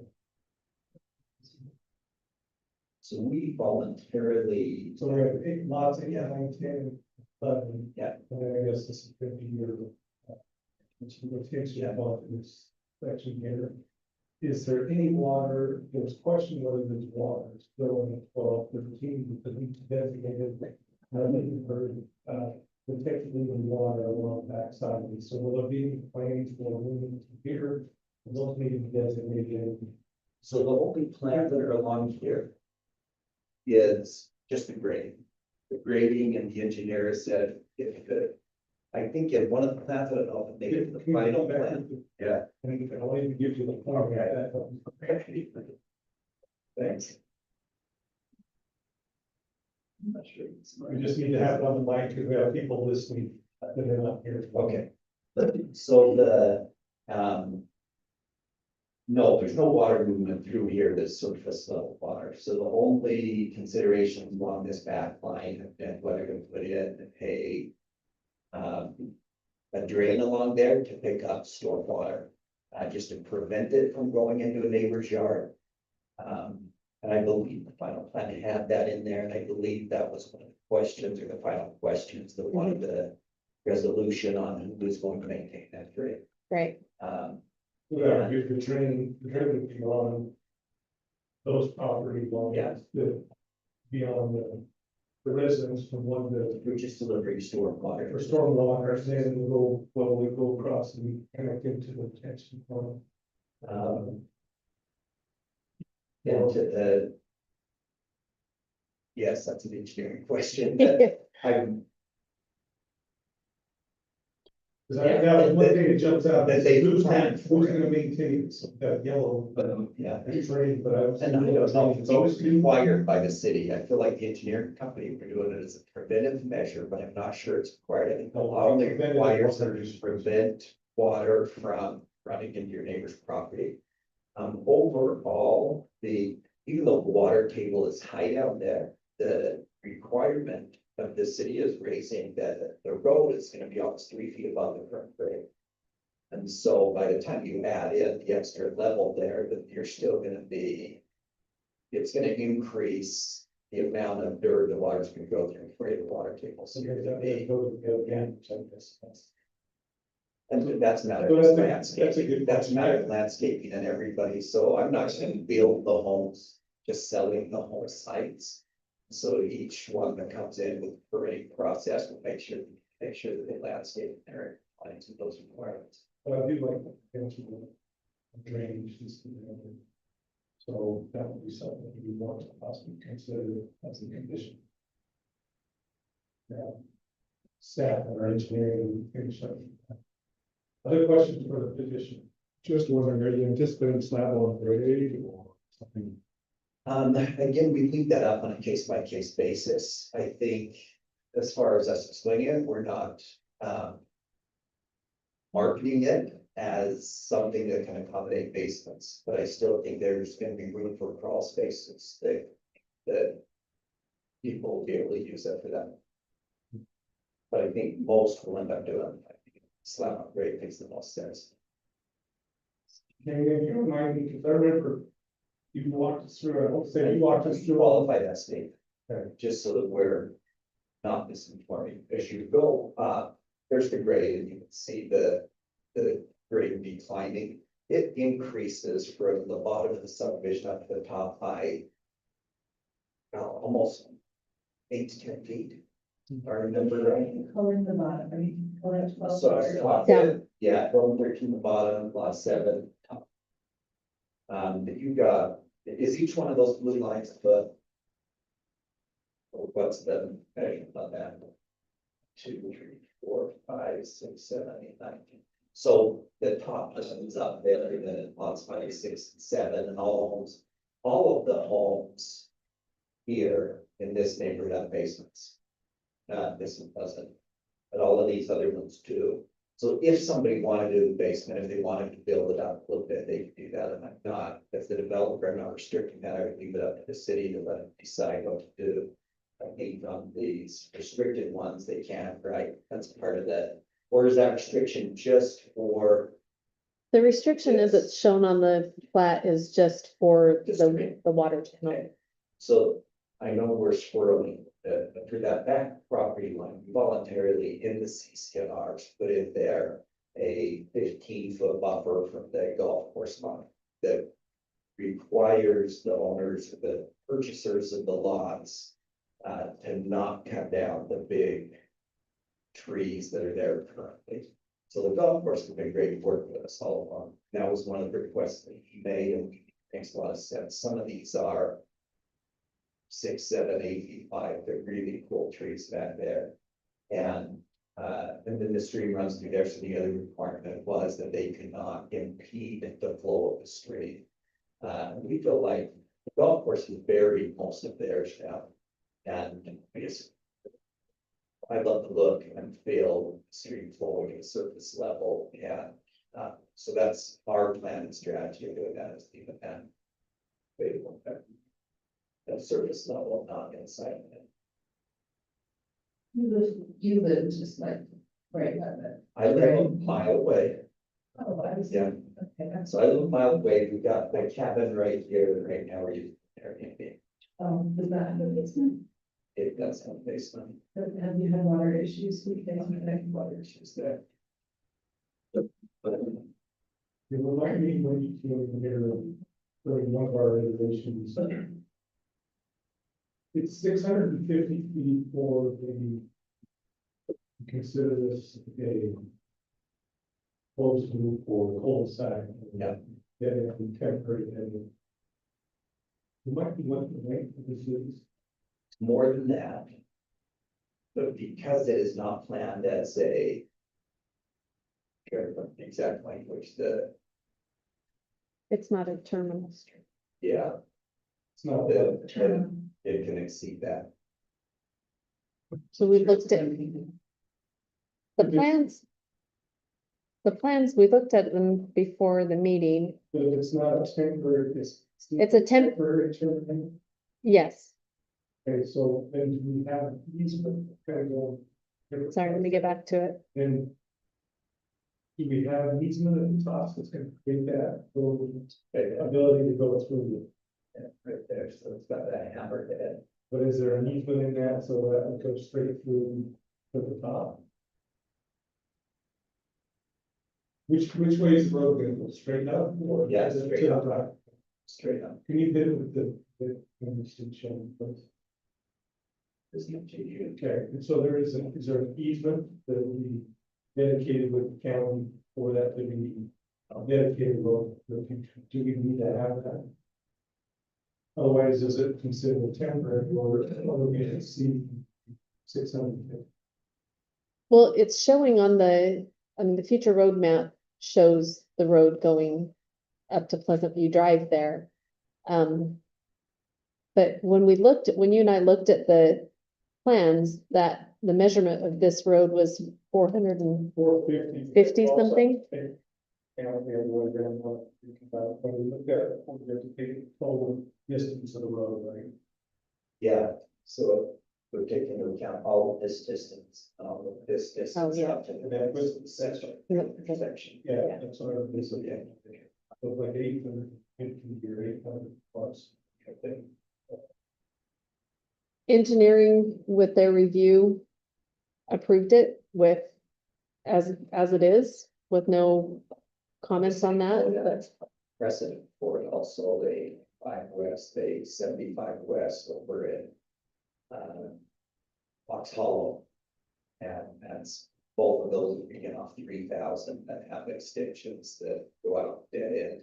So we voluntarily, So we have 8 lots, 8, 9, 10, 11. Yeah. And then I guess this is 50-year. Which rotation about this section here. Is there any water, there was question whether there's water still in the 12, 13, because we designated. Heard, particularly in water along the backside of it, so will there be plans for moving to here? Those need to be designated. so the only plans that are along here. Is just the grading. The grading and the engineer said if the. I think in one of the plans, I don't know if they get the final plan. Yeah. And I'll even give you the point. Thanks. I'm not sure. We just need to have it on the mic because we have people listening that are not here. Okay. So no, there's no water movement through here, that's surface level water, so the only considerations along this back line have been whether to put in a drain along there to pick up storm water, just to prevent it from going into a neighbor's yard. And I believe the final plan had that in there, and I believe that was one of the questions or the final questions that wanted the resolution on who was going to maintain that drain. Right. Yeah, here's the drain would be on those property lines. Yeah. That beyond the residents from one to. We're just delivering storm water. For storm water, and then we go across and connect into the detention pond. And to the. Yes, that's an engineering question. I'm, That was one thing that jumps out. That they Who's plan for gonna maintain that yellow? yeah. Drain, but I was. And I don't know if it's always required by the city. I feel like the engineering company were doing it as a preventive measure, but I'm not sure it's required. I think the law only requires them to prevent water from running into your neighbor's property. Overall, even though the water table is high down there, the requirement of the city is raising that the road is gonna be almost 3 feet above the current grade. And so by the time you add in the extra level there, that you're still gonna be. It's gonna increase the amount of dirt the water's gonna go through and create a water table. So you're gonna be. And that's a matter So of that's a landscaping, good that's a point. matter of landscaping and everybody, so I'm not gonna build the homes, just selling the whole sites. So each one that comes in with the permitting process will make sure that they landscape their lines with those requirements. But I do like the potential drainage system. So that would be something we want to possibly consider as a condition. Yeah. Staff or engineering, finish up. Other questions for the petition? Just wondering, are you anticipating slab on grade or something? Again, we leave that up on a case by case basis. I think as far as us explaining it, we're not, marketing it as something that can accommodate basements, but I still think there's gonna be room for crawl spaces that people will be able to use that for that. But I think most will end up doing, I think, slab on grade makes the most sense. Can you remind me, because I remember you walked us through, I won't say you walked us through all of Qualify that statement. Okay. Just so that we're not misinforming. As you go up, there's the grade, and you can see the grade declining. It increases from the bottom of the subdivision up to the top by almost 8 to 10 feet. If I remember right. Color in the bottom, I mean, color 12. So I thought that, yeah, 12, 13 the bottom, lot 7 top. That you got, is each one of those blue lines a foot? Or what's the measurement on that? 2, 3, 4, 5, 6, 7, 8, 9. So the top is up there, and then lots 5, 6, and 7, and all of the homes here in this neighborhood have basements. This one doesn't, but all of these other ones do. So if somebody wanted to do a basement, if they wanted to build it up a little bit, they could do that, and I'm not, as the developer, I'm not restricting that, I would leave it up to the city to let them decide what to do. I think on these restricted ones, they can't, right? That's part of that. Or is that restriction just for, The restriction as it's shown on the plat is just for Just the water channel. so I know we're swirling, for that back property line, voluntarily in the CCNRs, put in there a 15-foot buffer from the golf course line that requires the owners, the purchasers of the lots, to not cut down the big trees that are there currently. So the golf course has been great work with us all along. That was one of the requests that he made, and it makes a lot of sense. Some of these are 6, 7, 8 feet high. They're really cool trees back there. And then the stream runs through there. So the other requirement was that they could not impede the flow of the stream. We feel like the golf course has buried most of theirs now. And I guess I love the look and feel of the stream flowing at surface level. And so that's our plan and strategy of doing that, is leaving that available. At surface level, not inside of it. You live just like right by that. I live a mile away, Oh, I was. yeah, Okay, that's, so I live a mile away. We've got the cabin right here, right now, we're using Airbnb. does that have a basement? It does have a basement. Have you had water issues with basement? Water issues there. But It remind me when you came here during one of our renovations. It's 650 feet for the. Consider this a. Closed loop or cul-de-sac. Yeah. Getting a temporary heading. You might be looking to make this is. more than that. But because it is not planned as a. Care for the exact language, It's not a terminal street. yeah, It's not. it can exceed that. So we looked at the plans. The plans, we looked at them before the meeting. But it's not a temporary, It's a temporary term. Yes, Okay, so then do we have easement kind of going? sorry, let me get back to it. Then. Do we have an easement at the top that's gonna create that little ability to go through? Yeah, right there, so it's got that hammerhead. But is there an easement in that so that it goes straight through to the top? Which way is the road gonna go, straight up or? Yeah, to the straight up. right? Straight up. Can you hit it with the show, please? This continue. Okay, and so is there an easement that will be dedicated with the county for that to be dedicated road, do we need to have that? Otherwise, is it considered temporary or we exceed 600? Well, it's showing on the future road map shows the road going up to Pleasant View Drive there. But when you and I looked at the plans, that the measurement of this road was 450 450. something. And the other way around, when we look at it, we have to take the total distance of the road, right? Yeah, so we're taking into account all of this distance, this distance. Oh, yeah. up to And that was the section. Section. Yeah, that's what I was looking at. So like 850 or 800 plus, I think. Engineering with their review approved it with, as it is, with no comments on that, but Precedent for it also, they 5 west, they 75 west over in Fox Hollow. And that's both of those begin off 3,000 and have extensions that go out dead end.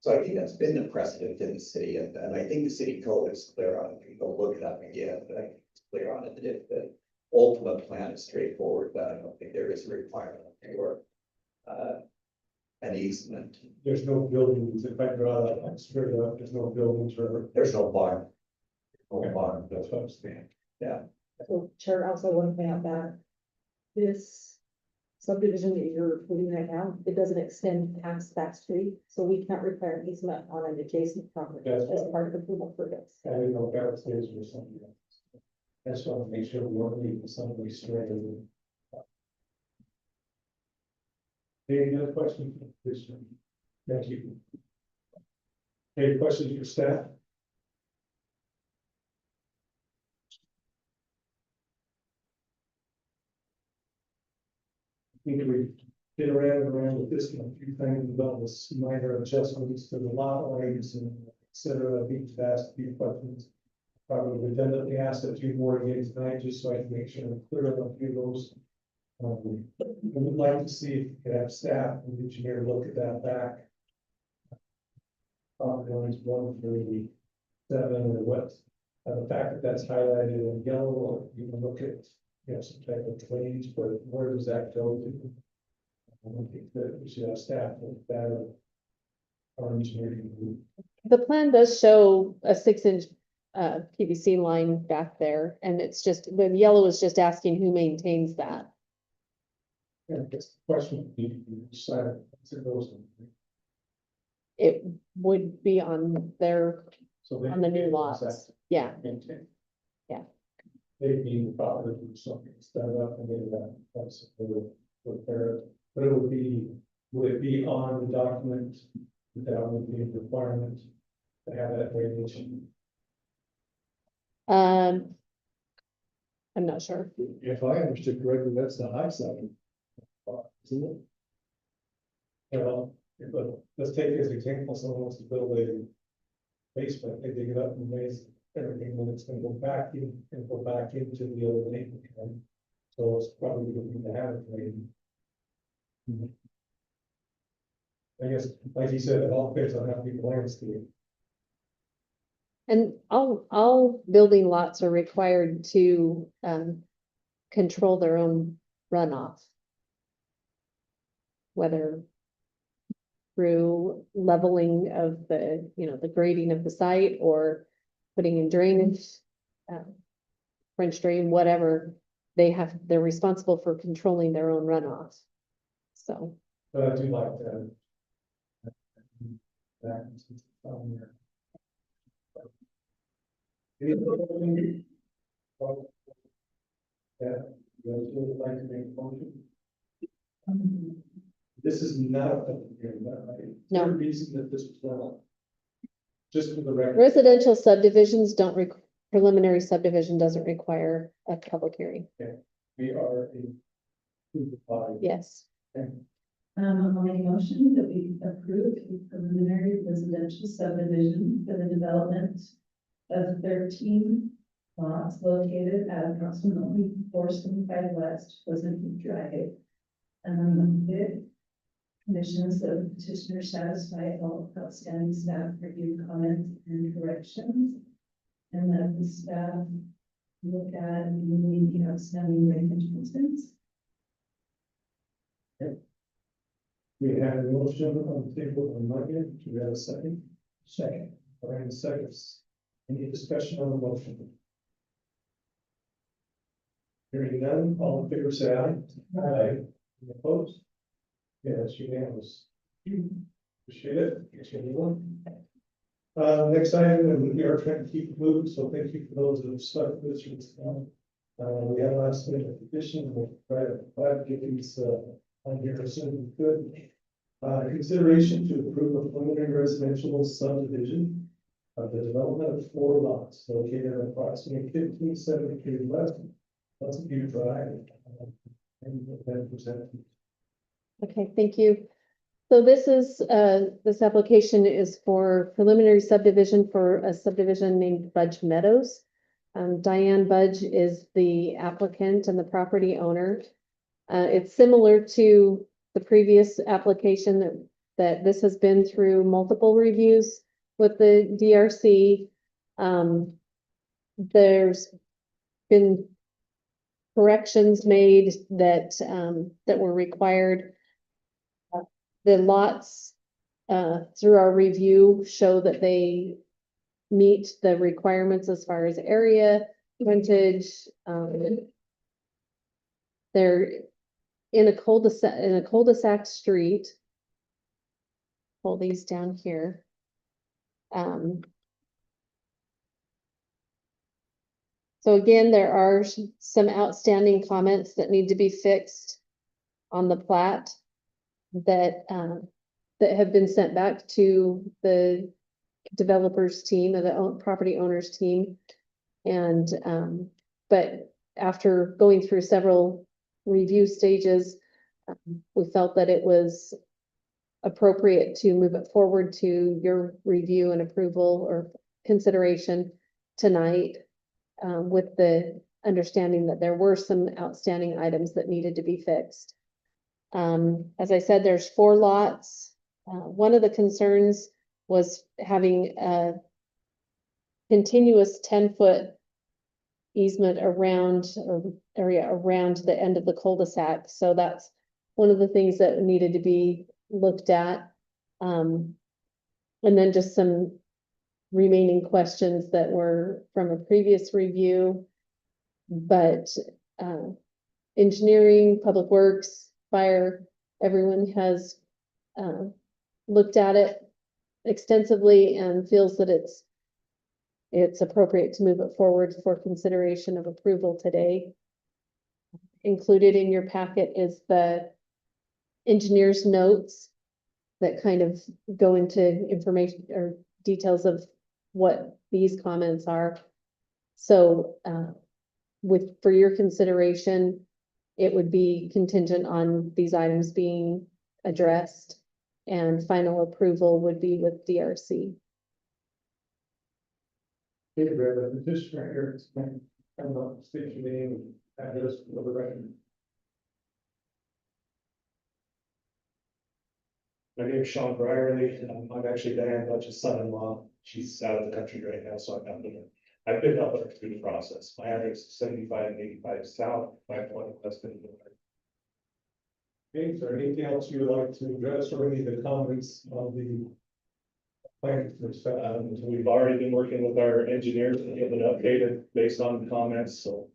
So I think that's been the precedent in the city, and I think the city code is clear on it. You can go look it up again, but I think it's clear on it that if the ultimate plan is straightforward, but I don't think there is a requirement for an easement. There's no buildings, if I draw that line straight up, there's no buildings or. There's no barn. No Okay, barn. that's what I'm saying. So Chair, also one thing about that, this subdivision that you're putting right now, it doesn't extend past that street, so we can't require an easement on an adjacent property That's as part of the approval for this. I didn't know if that was his or something else. I just want to make sure we weren't leaving somebody straight. Any other questions? Thank you. Any questions for staff? I think we get around and around with this one, a few things about this minor adjustments to the lot lines and et cetera. I think to ask a few questions. Probably redundantly asked a few more again tonight, just so I can make sure I'm clear on a few of those. I would like to see if you could have staff and engineer look at that back. Lines 137 or what, the fact that that's highlighted in yellow, or you can look at, some type of drainage, but where does that go to? I don't think that we should have staff look at that. Or engineering group. the plan does show a 6-inch PVC line back there, and it's just, the yellow is just asking who maintains that. Yeah, I guess the question would be, which side of it goes. It would be on their, So they- on the new lots, yeah. Maintain. Yeah. They'd be probably do something, set it up and maybe that's repair it, but it would it be on the document? That would be a requirement to have that drainage. I'm not sure. If I understood correctly, that's the high side. Isn't it? Well, but let's take as example, someone wants to build a basement, they dig it up and raise everything, then it's gonna go back in and go back into the other neighborhood. Okay? So it's probably looking to have it drained. I guess, like you said, it all depends on how people landscape. And all building lots are required to control their own runoff. Whether through leveling of the, the grading of the site or putting in drainage, French drain, whatever, they're responsible for controlling their own runoff. So, But I do like that. There. Any other questions? Yeah, you guys would like to make a motion? This is not a public hearing, right? No. Is there a reason that this was done? Just for the record. residential subdivisions preliminary subdivision doesn't require a public hearing. We are a. Yes. I'll make a motion that we approve the preliminary residential subdivision for the development of 13 lots located at approximately 475 West Pleasant View Drive. Conditions that the petitioner satisfy all outstanding staff review comments and corrections. And that the staff look at and meet the outstanding arrangements. We have a motion on the table on Monday. Do we have a second? Second. Brian seconds. Any discussion on the motion? Hearing none, all in favor say aye. Aye. Any opposed? Yes, unanimous. Appreciate it. Thanks, everyone. Next item, and we are trying to keep it moving, so thank you for those that have stuck with us. We have last minute addition, we'll try to get these on here as soon as we could. Consideration to approve a preliminary residential subdivision of the development of 4 lots located at approximately 1573 West Pleasant View Drive. And then present. Okay, thank you. So this is, this application is for preliminary subdivision for a subdivision named Budge Meadows. Diane Budge is the applicant and the property owner. It's similar to the previous application that this has been through multiple reviews with the DRC. There's been corrections made that, that were required. The lots, through our review, show that they meet the requirements as far as area, frontage. They're in a cul-de-sac street. Pull these down here. So again, there are some outstanding comments that need to be fixed on the plat that that have been sent back to the developers team or the property owners team. And but after going through several review stages, we felt that it was appropriate to move it forward to your review and approval or consideration tonight, with the understanding that there were some outstanding items that needed to be fixed. As I said, there's 4 lots. One of the concerns was having a continuous 10-foot easement around or area around the end of the cul-de-sac. So that's one of the things that needed to be looked at. And then just some remaining questions that were from a previous review. But engineering, public works, fire, everyone has looked at it extensively and feels that it's appropriate to move it forward for consideration of approval today. Included in your packet is the engineer's notes that kind of go into information or details of what these comments are. So for your consideration, it would be contingent on these items being addressed, and final approval would be with DRC. Okay, we have a petitioner here. I'm not state your name and address for the record. My name is Sean Brierly. I'm actually Diane Budge's son-in-law. She's out of the country right now, so I've been helping her through the process. My address is 7585 South, 520 West End. Okay, is there anything else you would like to address or any of the comments on the plan? We've already been working with our engineers to get it updated based on the comments, so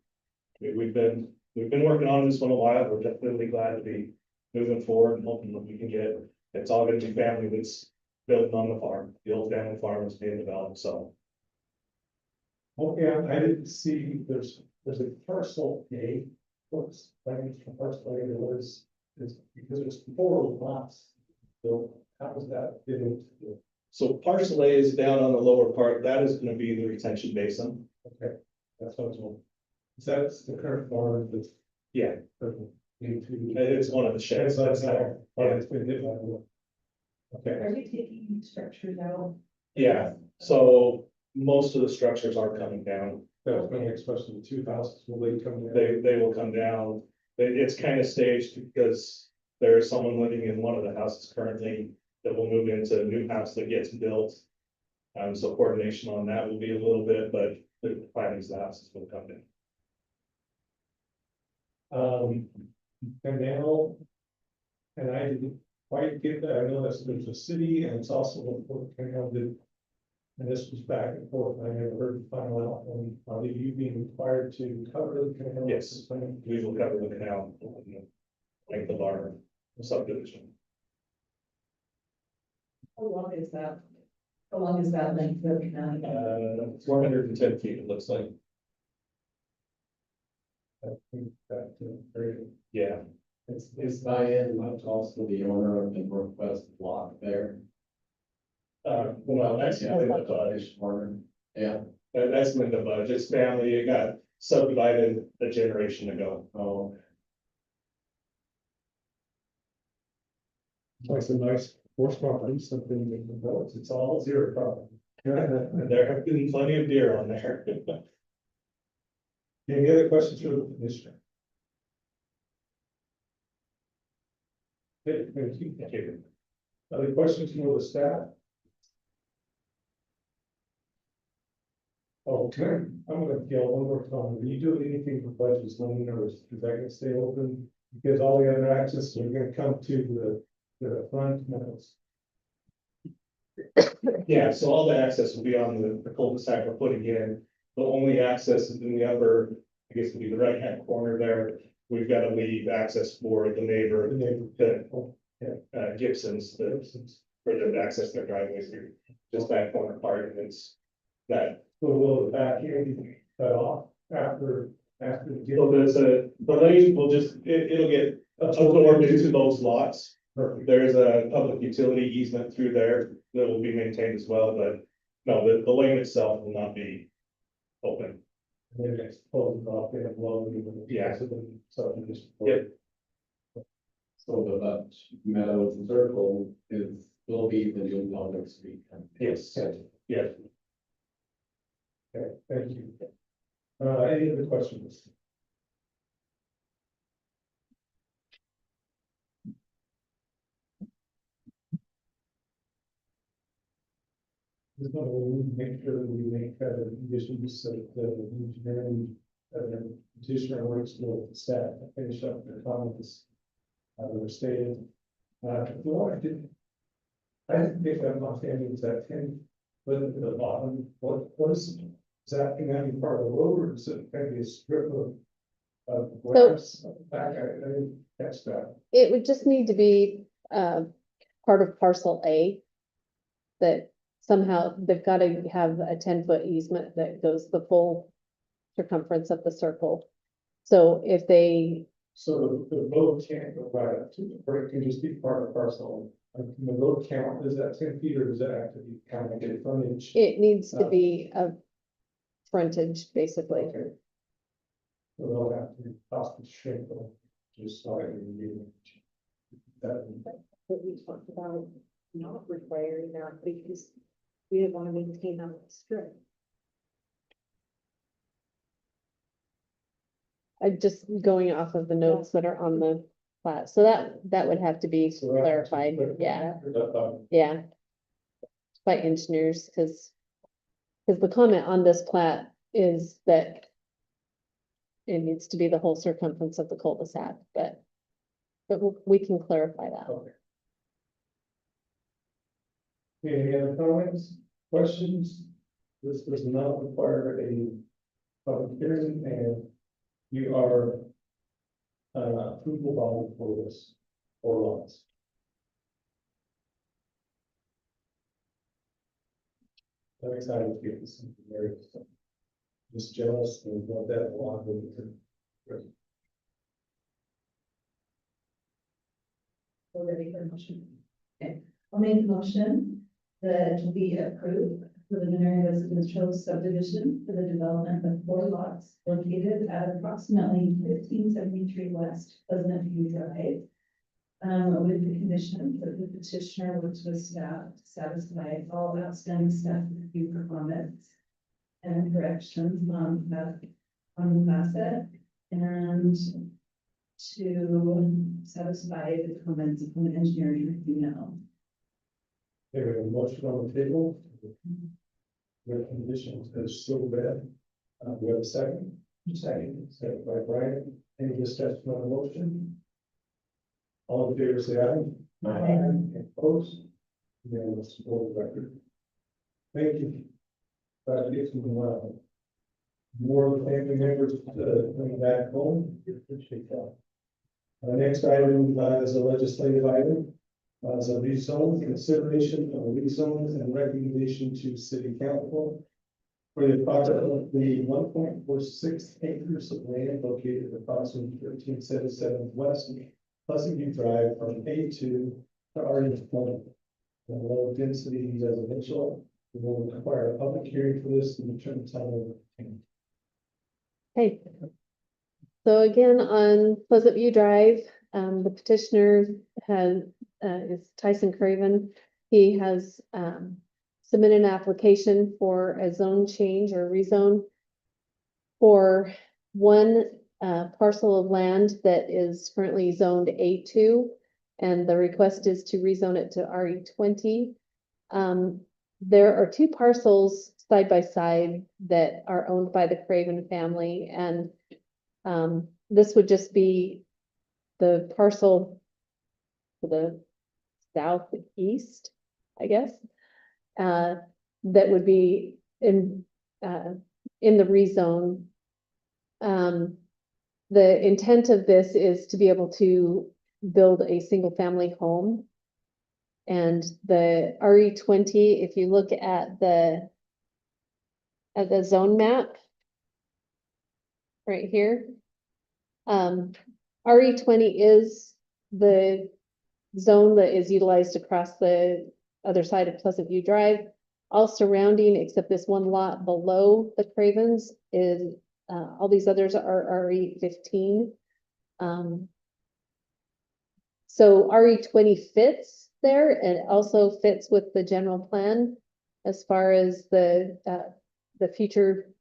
we've been working on this one a while. We're definitely glad to be moving forward and hoping that we can get, it's all gonna be family that's building on the farm. The old family farm is being developed, so. Okay, I didn't see, there's a parcel A. What's language from parcel A, there was, it's because there's 4 lots. So how was that given to you? So parcel A is down on the lower part. That is gonna be the retention basin. Okay, that's what I was wondering. That's the current farm that's. Yeah. Into. It's one of the sheds. That's there. Oh, it's been hit by the. Okay, Are we taking structures out? Yeah, so most of the structures are coming down. that was my next question, the 2 houses, will they come in? They will come down. It's kind of staged because There is someone living in one of the houses currently that will move into a new house that gets built. So coordination on that will be a little bit, but the planning's the houses will come in. Canal. And I didn't quite get that, I know that's, there's a city and it's also what canal did. And this was back and forth, I never heard the final outcome, are you being required to cover the canal? Yes. We will cover the canal, length of our subdivision. How long is that? How long is that length of canal? 410 feet, it looks like. I think that, very, Yeah, Is Diane Much also the owner of the Northwest Block there? well, that's, Yeah, yeah, that's Linda Budge, it's family, it got subdivided a generation ago. oh, it's a nice horse property, something that develops, it's all zero problem. There have been plenty of deer on there. Any other questions for the commissioner? Okay, thank you. Thank you. Other questions from the staff? Okay, I'm gonna yell one more time. Are you doing anything for budgets, loan, or is that gonna stay open? Because all the other access are gonna come to the front metals. Yeah, so all the access will be on the cul-de-sac we're putting in. The only access is in the upper, I guess it'll be the right-hand corner there. We've got to leave access for the neighbor, Gibson's, for them to access their driveways through just that corner part, and it's that. So will the back end be cut off after the. So the lane will just, it'll get absorbed into those lots. Perfect. There is a public utility easement through there that will be maintained as well, but no, the lane itself will not be open. Then it's closed off, they have low. Yeah. So just. Yep. so the Meadows Circle will be the new public street. Yes. Yeah. Okay, thank you. Any other questions? Just want to make sure that we make conditions so that the engineering, petitioner works with the staff to finish up their comments. That were stated. Well, I didn't pick up my family, is that 10 foot at the bottom, what is that, can that be part of the road, or is it maybe a strip of grass? Back, I didn't catch that. It would just need to be, part of parcel A. That somehow they've got to have a 10-foot easement that goes the full circumference of the circle. So if they, So the road can't go right up to it, or it can just be part of parcel. Can the road count, is that 10 feet, or does that have to be kind of get frontage? it needs to be a frontage, basically. Okay. So they'll have to possibly shrink them, just so I can do that. But we talked about not requiring that because we didn't want to maintain that strip. I'm just going off of the notes that are on the plat, so that would have to be So that- clarified, yeah, yeah. By engineers, because the comment on this plat is that it needs to be the whole circumference of the cul-de-sac, but we can clarify that. Okay. Any other comments, questions? This does not require a public hearing, and you are approval body for this, for lots. I'm excited to get this information. Just jealous and want that along with it. We're ready for a motion. Okay, I'll make a motion that we approve preliminary residential subdivision for the development of 4 lots located at approximately 1573 West Pleasant View Drive. With the condition that the petitioner works with staff to satisfy all outstanding staff review comments and corrections on the asset, and to satisfy the comments from the engineering review now. There we have a motion on the table. Recommendations as so bad. We have a second. Second by Brian. Any discussion on the motion? All in favor, say aye. Aye. Opposed? Then let's support the record. Thank you. Glad to get some, more family members, coming back home. Appreciate that. Next item, is a legislative item. As a rezone, consideration of rezone and recommendation to city council for the approximately 1.46 acres of land located approximately 1377 West Pleasant View Drive from A2 to RE20. The low density residential. We will require a public hearing for this and determine time of. Okay. So again, on Pleasant View Drive, the petitioner is Tyson Craven. He has, submitted an application for a zone change or rezone for one, parcel of land that is currently zoned A2. And the request is to rezone it to RE20. There are two parcels side by side that are owned by the Craven family, and this would just be the parcel to the southeast, I guess, that would be in the rezone. The intent of this is to be able to build a single family home. And the RE20, if you look at the zone map right here, RE20 is the zone that is utilized across the other side of Pleasant View Drive. All surrounding, except this one lot below the Cravens, is all these others are RE15. So RE20 fits there, and also fits with the general plan as far as the future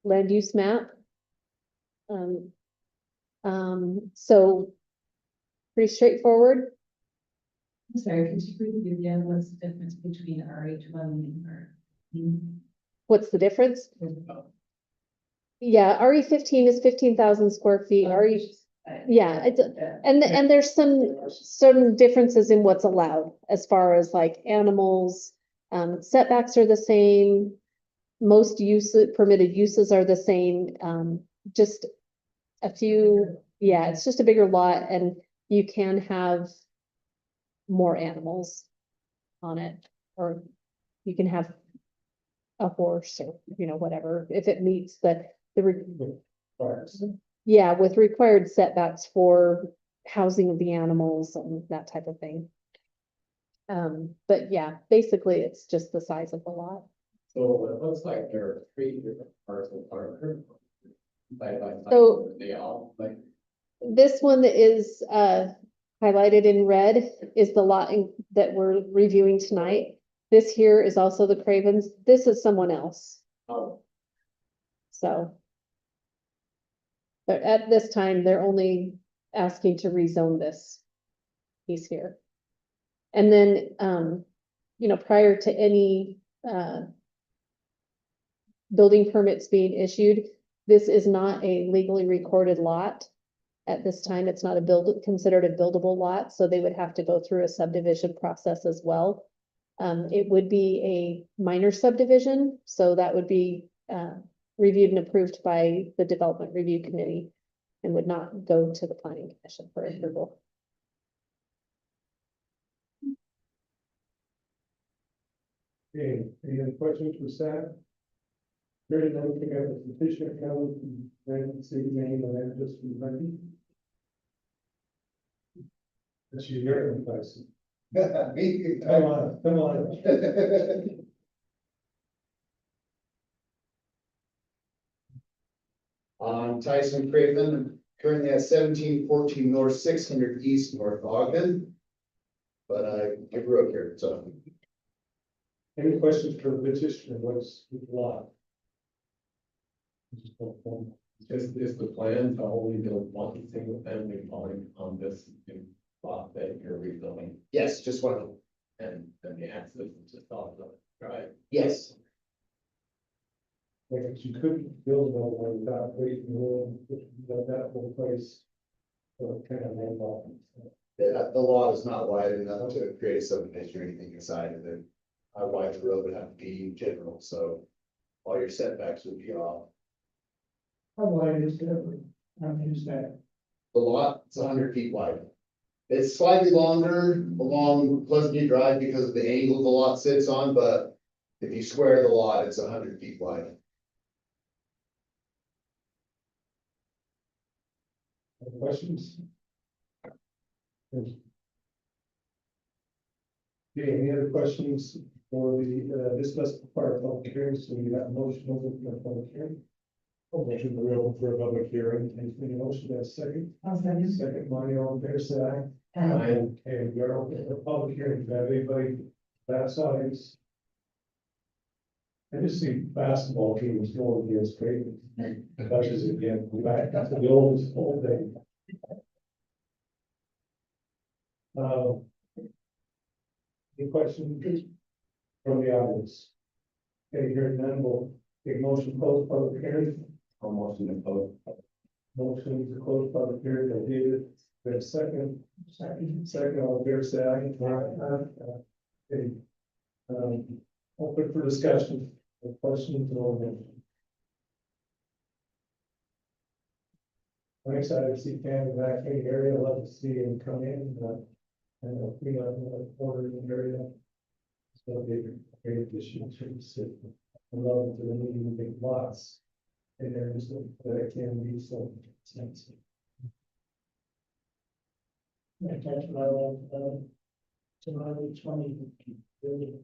land use map. So pretty straightforward. Sorry, could you repeat again, what's the difference between RH1 and R? What's the difference? Yeah, RE15 is 15,000 square feet. Yeah, it's, and there's some differences in what's allowed as far as like animals, setbacks are the same. Most permitted uses are the same, just a few, yeah, it's just a bigger lot and you can have more animals on it, or you can have a horse or, whatever, if it meets yeah, with required setbacks for housing of the animals and that type of thing. But yeah, basically it's just the size of the lot. So it looks like there are 3 different parcels are side by side. So- They all like. This one that is highlighted in red is the lot that we're reviewing tonight. This here is also the Cravens. This is someone else. Oh. So. But at this time, they're only asking to rezone this piece here. And then, prior to any building permits being issued, this is not a legally recorded lot. At this time, it's not considered a buildable lot, so they would have to go through a subdivision process as well. It would be a minor subdivision, so that would be reviewed and approved by the Development Review Committee and would not go to the Planning Commission for approval. Okay, any other questions for staff? Very well, we have the petitioner come and say name and address for the record. That's your hearing place. Come on. I'm Tyson Craven, currently at 1714 North, 600 East North Ogden. But I grew up here, so. Any questions for the petitioner? What's the law? Is the plan to only build one single family dwelling on this new lot that you're rebuilding? Yes, just one. And the access is just off the drive? Yes, Like, you couldn't build another one without waiting, that whole place. Kind of made off. the lot is not wide enough to create a subdivision or anything inside of it. How wide the road would have to be general, so all your setbacks would be off. How wide is that? How many is that? The lot is 100 feet wide. It's slightly longer along Pleasant View Drive because of the angle the lot sits on, but if you square the lot, it's 100 feet wide. Any questions? Okay, any other questions for the, this must be part of public hearing, so we got a motion over for a public hearing. Motion to open for a public hearing, and the motion that's second. Second, Mario, all in favor, say aye. Okay, we are open for public hearing, do I have anybody that size? I just see basketball teams going against great. Touches again, back to the old day. Any questions from the audience? Okay, hearing none, we'll take motion to close public hearing. Or motion to close? Motion to close public hearing by David, there's second, all in favor, say aye. Okay. Open for discussion, questions or motion. I'm excited to see Cam back in the area, love to see him come in, and we got a corner in the area. It's gonna be a great addition to the city. I love it, the meeting big lots. And there's that it can be so sensitive. Yeah, that's what I love, July 20. Really.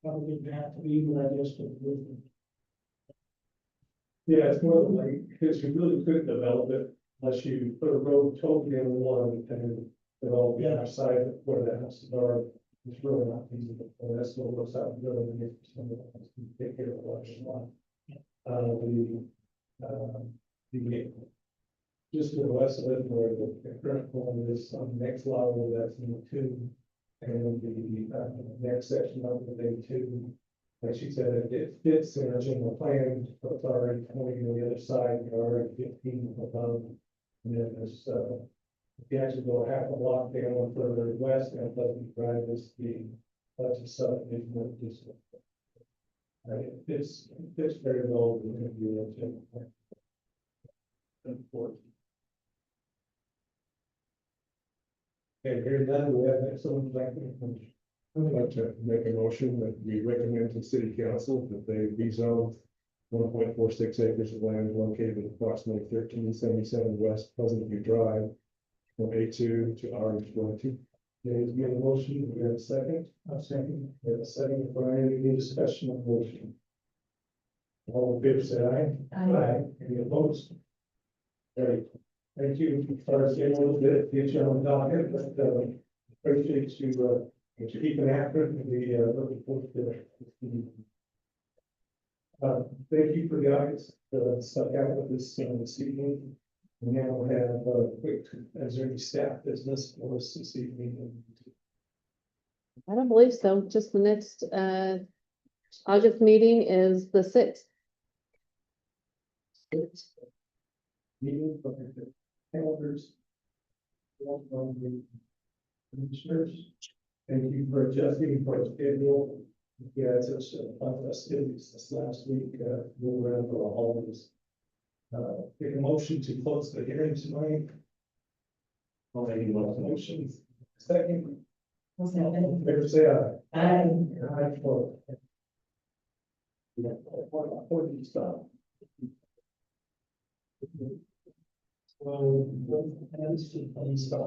Probably didn't have to be, but I guess with. Yeah, it's more like, because you really couldn't develop it unless you put a road totally in one and then develop the other side where the houses are. It's really not feasible, and that's what looks out really good for some of us to take care of the large lot. The just to the west of it, where the current one is on the next level, that's in two. And the next section of the day two. Like she said, it fits in our general plan, but it's already 20 on the other side, you're already 15 above. And then there's, if you actually go half a block down further west, and Pleasant Drive is that's a subdivision that just. It fits very well with the general plan. Okay, hearing none, we have someone like to. I'd like to make a motion that we recommend to city council that they rezone 1.46 acres of land located at approximately 1377 West Pleasant View Drive from A2 to R22. There's been a motion, we have a second. A second. We have a second for any discussion of motion. All in favor, say aye. Aye. Any opposed? Great. Thank you for getting a little bit, get you on the docket, but appreciate you keeping after it and be looking forward to it. Thank you for the audience, stuck out with this this evening. And now we'll have a quick, is there any staff business for us this evening? I don't believe so, just the next, August meeting is the 6th. Meeting for the calendars. From the commissioners. Thank you for adjusting for the schedule. Yeah, it's such a fun festivities this last week, move around for the holidays. Take a motion to close the hearing tonight. I'll make a motion. Second. Favor say aye. Aye. Aye. For. What do you stop? Stop.